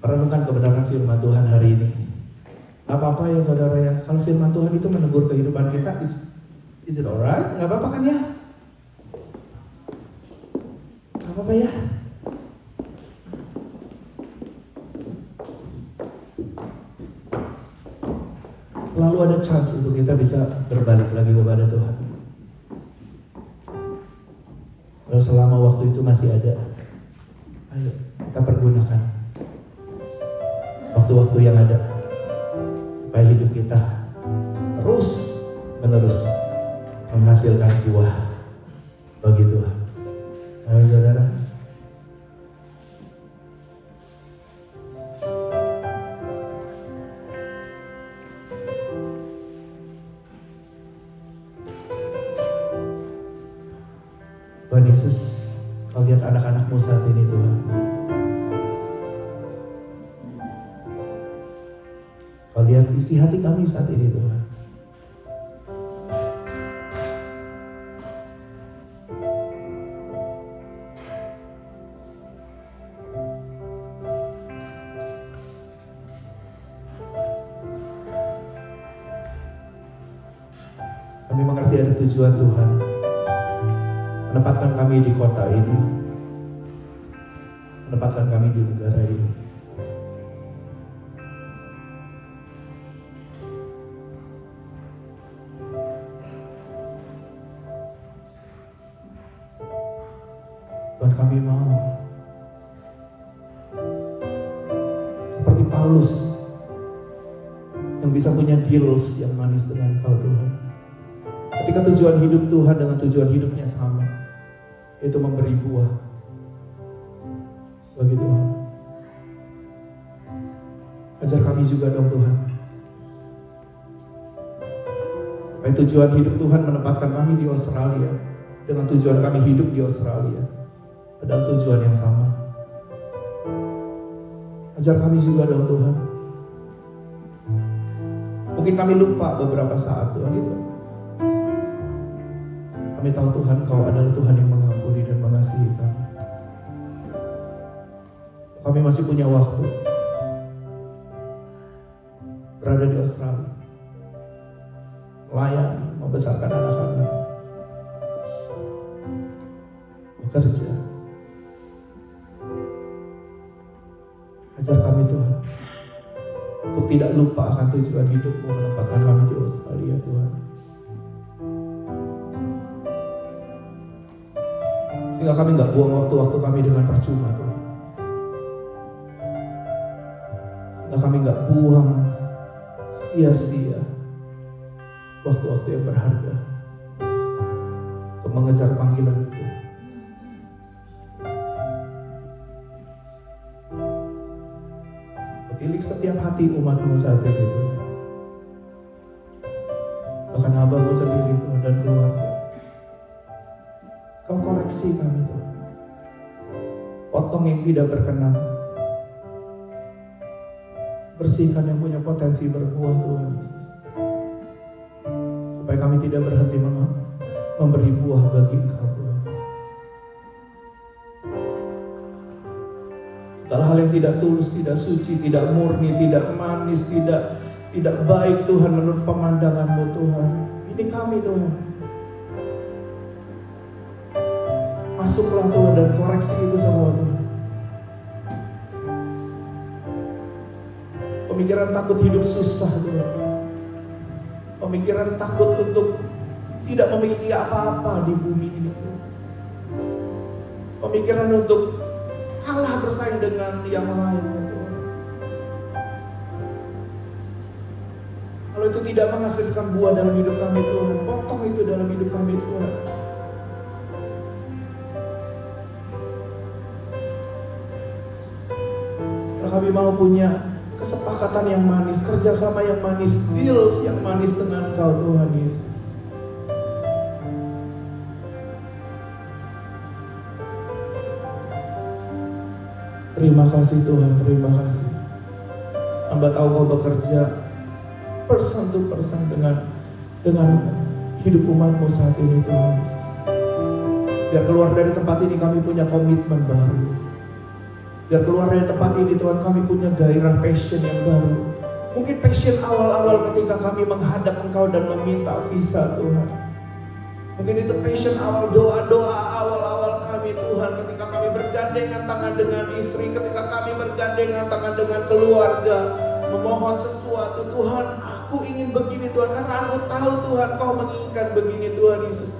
merenungkan kebenaran firman Tuhan hari ini. Apa-apa ya saudara ya, kalau firman Tuhan itu menegur kehidupan kita, is it alright? Gak apa-apa kan ya? Gak apa-apa ya? Selalu ada chance untuk kita bisa berbalik lagi kepada Tuhan. Kalau selama waktu itu masih ada, ayo kita pergunakan waktu-waktu yang ada supaya hidup kita terus menerus menghasilkan buah bagi Tuhan. Amin saudara. Tuhan Yesus, kau lihat anak-anakmu saat ini Tuhan. Kau lihat isi hati kami saat ini Tuhan. Kami mengerti ada tujuan Tuhan menempatkan kami di kota ini, menempatkan kami di negara ini. Tuhan, kami mau seperti Paulus yang bisa punya deals yang manis dengan Kau Tuhan. Ketika tujuan hidup Tuhan dengan tujuan hidupnya sama, itu memberi buah bagi Tuhan. Ajar kami juga dong Tuhan, supaya tujuan hidup Tuhan menempatkan kami di Australia dengan tujuan kami hidup di Australia adalah tujuan yang sama. Ajar kami juga dong Tuhan. Mungkin kami lupa beberapa saat Tuhan itu. Kami tahu Tuhan Kau adalah Tuhan yang mengampuni dan mengasihi kami. Kami masih punya waktu berada di Australia, melayani, membesarkan anak-anak, bekerja. Ajar kami Tuhan untuk tidak lupa akan tujuan hidup-Mu menempatkan kami di Australia Tuhan. Sehingga kami gak buang waktu-waktu kami dengan percuma Tuhan. Sehingga kami gak buang sia-sia waktu-waktu yang berharga untuk mengejar panggilan itu. Pilih setiap hati umat-Mu saat ini Tuhan. Bahkan hamba-Mu sendiri Tuhan dan keluarga. Kau koreksi kami Tuhan. Potong yang tidak berkenan. Bersihkan yang punya potensi berbuah Tuhan Yesus. Supaya kami tidak berhenti memberi buah bagi Engkau Tuhan Yesus. Segala hal yang tidak tulus, tidak suci, tidak murni, tidak manis, tidak tidak baik Tuhan menurut pemandangan-Mu Tuhan. Ini kami Tuhan. Masuklah Tuhan dan koreksi itu semua Tuhan. Pemikiran takut hidup susah Tuhan. Pemikiran takut untuk tidak memiliki apa-apa di bumi ini. Pemikiran untuk kalah bersaing dengan yang lain Tuhan. Kalau itu tidak menghasilkan buah dalam hidup kami Tuhan, potong itu dalam hidup kami Tuhan. Kami mau punya kesepakatan yang manis, kerjasama yang manis, deals yang manis dengan Engkau Tuhan Yesus. Terima kasih Tuhan, terima kasih. Hamba tahu Kau bekerja person to person dengan hidup umat-Mu saat ini Tuhan Yesus. Biar keluar dari tempat ini kami punya komitmen baru. Biar keluar dari tempat ini Tuhan kami punya gairah passion yang baru. Mungkin passion awal-awal ketika kami menghadap Engkau dan meminta visa Tuhan. Mungkin itu passion awal doa-doa awal-awal kami Tuhan. Ketika kami bergandengan tangan dengan istri, ketika kami bergandengan tangan dengan keluarga, memohon sesuatu. Tuhan, aku ingin begini Tuhan, karena aku tahu Tuhan Kau menginginkan begini Tuhan Yesus.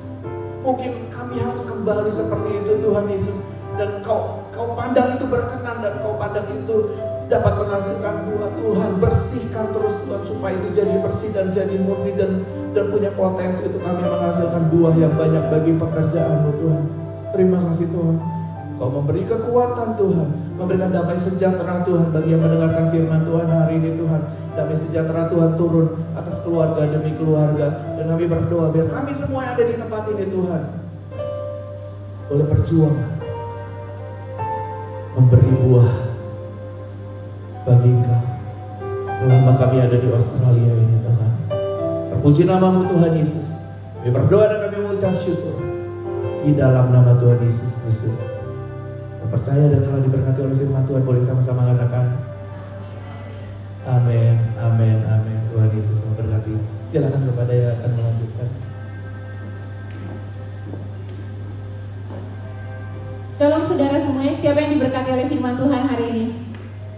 Mungkin kami harus kembali seperti itu Tuhan Yesus. Dan kau pandang itu berkenan, dan Kau pandang itu dapat menghasilkan buah. Tuhan, bersihkan terus Tuhan, supaya itu jadi bersih dan jadi murni dan punya potensi untuk kami menghasilkan buah yang banyak bagi pekerjaan-Mu Tuhan. Terima kasih Tuhan. Kau memberi kekuatan Tuhan, memberikan damai sejahtera Tuhan bagi yang mendengarkan firman Tuhan hari ini Tuhan. Damai sejahtera Tuhan turun atas keluarga demi keluarga. Dan kami berdoa biar kami semua yang ada di tempat ini Tuhan boleh berjuang memberi buah bagi Engkau selama kami ada di Australia ini Tuhan. Terpuji nama-Mu Tuhan Yesus. Kami berdoa dan kami mengucap syukur di dalam nama Tuhan Yesus Kristus. Percaya dan telah diberkati oleh firman Tuhan, boleh sama-sama katakan amin, amin, amin. Tuhan Yesus memberkati. Silakan kepada yang akan melanjutkan. Shalom saudara semuanya, siapa yang diberkati oleh firman Tuhan hari ini?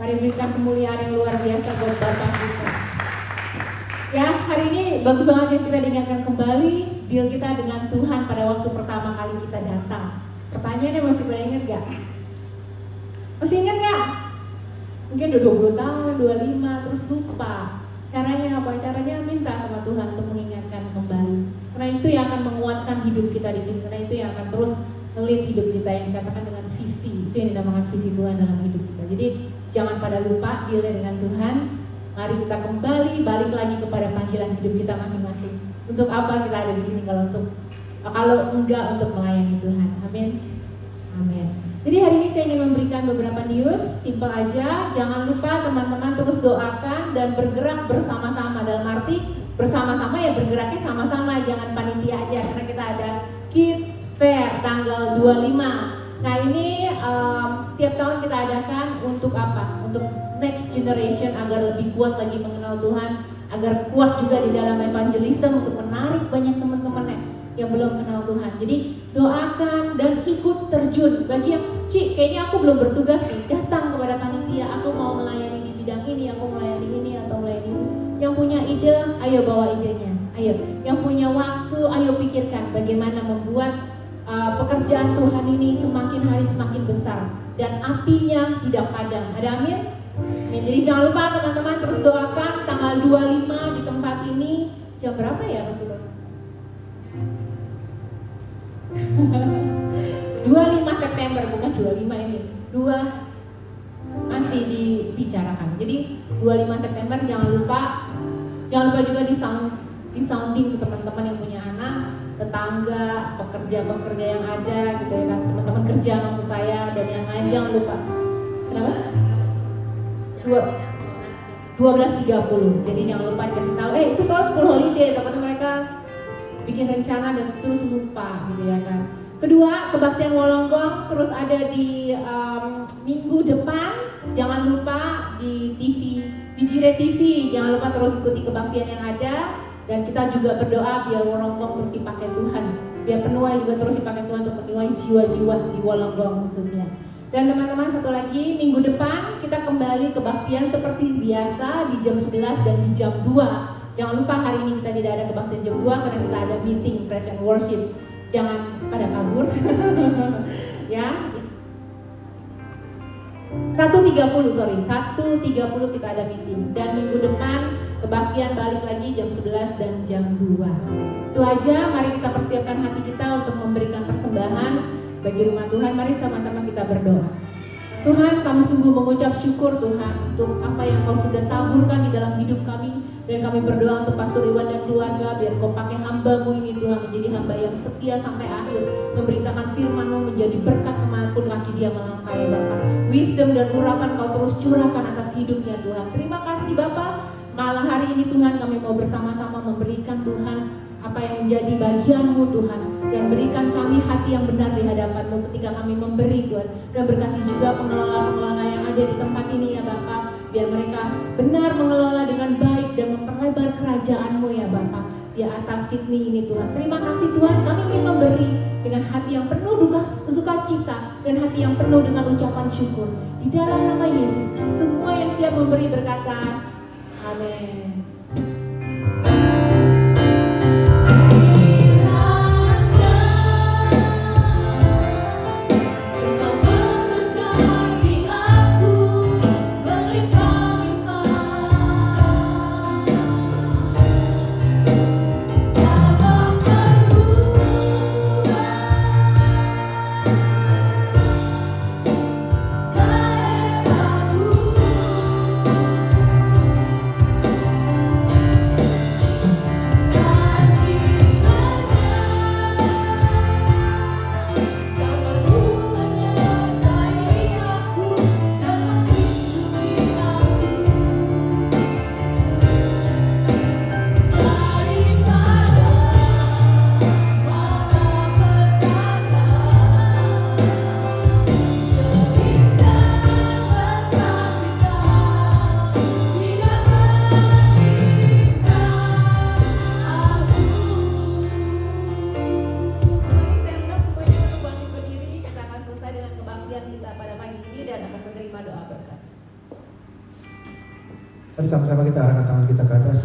Mari berikan kemuliaan yang luar biasa buat Bapak kita. Ya, hari ini bagus banget ya kita diingatkan kembali deal kita dengan Tuhan pada waktu pertama kali kita datang. Pertanyaannya masih pada ingat gak? Masih ingat gak? Mungkin udah 20 tahun, 25, terus lupa. Caranya apa? Caranya minta sama Tuhan untuk mengingatkan kembali. Karena itu yang akan menguatkan hidup kita di sini. Karena itu yang akan terus ngelit hidup kita, yang dikatakan dengan visi. Itu yang dinamakan visi Tuhan dalam hidup kita. Jadi jangan pada lupa dealnya dengan Tuhan. Mari kita kembali balik lagi kepada panggilan hidup kita masing-masing. Untuk apa kita ada di sini kalau enggak untuk melayani Tuhan. Amin. Amin. Jadi hari ini saya ingin memberikan beberapa news, simpel aja. Jangan lupa teman-teman terus doakan dan bergerak bersama-sama. Dalam arti bersama-sama ya bergeraknya sama-sama, jangan panitia aja, karena kita ada Kids Fair tanggal 25. Nah ini setiap tahun kita adakan untuk apa? Untuk next generation agar lebih kuat lagi mengenal Tuhan, agar kuat juga di dalam evangelism untuk menarik banyak teman-temannya yang belum kenal Tuhan. Jadi doakan dan ikut terjun. Bagi yang kayaknya aku belum bertugas nih, datang kepada panitia. Aku mau melayani di bidang ini, aku melayani ini atau melayani ini. Yang punya ide, ayo bawa idenya. Ayo. Yang punya waktu, ayo pikirkan bagaimana membuat pekerjaan Tuhan ini semakin hari semakin besar dan apinya tidak padam. Ada amin? Jadi jangan lupa teman-teman terus doakan tanggal 25 di tempat ini. Jam berapa ya Mas Ibu? 25 September, bukan 25 ini. 2 masih dibicarakan. Jadi 25 September jangan lupa juga di sounding ke teman-teman yang punya anak, tetangga, pekerja yang ada gitu ya kan. Teman-teman kerja maksud saya dan yang lain jangan lupa. Kenapa? 12.30. Jadi jangan lupa dikasih tahu, itu soal school holiday, takutnya mereka bikin rencana dan terus lupa gitu ya kan. Kedua, kebaktian Wolonggong terus ada di minggu depan Jangan lupa di TV, di Jire TV, jangan lupa terus ikuti kebaktian yang ada. Dan kita juga berdoa biar Wolonggong terus dipakai Tuhan, biar penuai juga terus dipakai Tuhan untuk menuai jiwa-jiwa di Wolonggong khususnya. Dan teman-teman, satu lagi, minggu depan kita kembali kebaktian seperti biasa di jam 11 dan di jam 2. Jangan lupa hari ini kita tidak ada kebaktian jam 2 karena kita ada meeting praise and worship. Jangan pada kabur. Ya. 1.30 kita ada meeting. Dan minggu depan kebaktian balik lagi jam 11 dan jam 2. Itu aja, mari kita persiapkan hati kita untuk memberikan persembahan bagi rumah Tuhan. Mari sama-sama kita berdoa. Tuhan, kami sungguh mengucap syukur Tuhan untuk apa yang Kau sudah taburkan di dalam hidup kami. Dan kami berdoa untuk Pastor Iwan dan keluarga, biar Kau pakai hamba-Mu ini Tuhan menjadi hamba yang setia sampai akhir, memberitakan firman-Mu menjadi berkat kemanapun kaki dia melangkah ya Bapak. Wisdom dan urapan Kau terus curahkan atas hidupnya Tuhan. Terima kasih Bapak. Malah hari ini Tuhan kami mau bersama-sama memberikan Tuhan apa yang menjadi bagian-Mu Tuhan, dan berikan kami hati yang benar di hadapan-Mu ketika kami memberi Tuhan. Dan berkati juga pengelola-pengelola yang ada di tempat ini ya Bapak, biar mereka benar mengelola dengan baik dan memperlebar kerajaan-Mu ya Bapak di atas Sydney ini Tuhan. Terima kasih Tuhan, kami ingin memberi dengan hati yang penuh sukacita dan hati yang penuh dengan ucapan syukur. Di dalam nama Yesus, semua yang siap memberi berkata amin. Mari sama-sama kita arahkan tangan kita ke atas.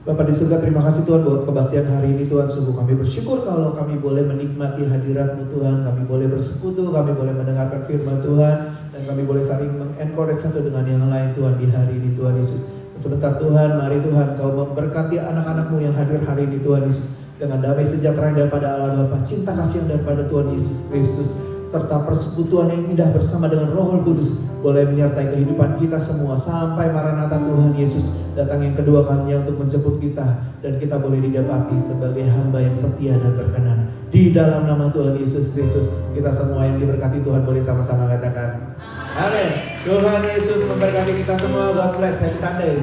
Bapak di surga, terima kasih Tuhan buat kebaktian hari ini Tuhan. Sungguh kami bersyukur kalau kami boleh menikmati hadirat-Mu Tuhan. Kami boleh bersekutu, kami boleh mendengarkan firman Tuhan, dan kami boleh saling mengencourage satu dengan yang lain Tuhan di hari ini Tuhan Yesus. Sebentar Tuhan, mari Tuhan Kau memberkati anak-anak-Mu yang hadir hari ini Tuhan Yesus, dengan damai sejahtera yang daripada Allah Bapa, cinta kasih yang daripada Tuhan Yesus Kristus, serta persekutuan yang indah bersama dengan Roh Kudus boleh menyertai kehidupan kita semua sampai Maranatha Tuhan Yesus datang yang kedua kalinya untuk menjemput kita, dan kita boleh didapati sebagai hamba yang setia dan berkenan. Di dalam nama Tuhan Yesus Kristus, kita semua yang diberkati Tuhan boleh sama-sama katakan amin. Tuhan Yesus memberkati kita semua. God bless. Happy Sunday.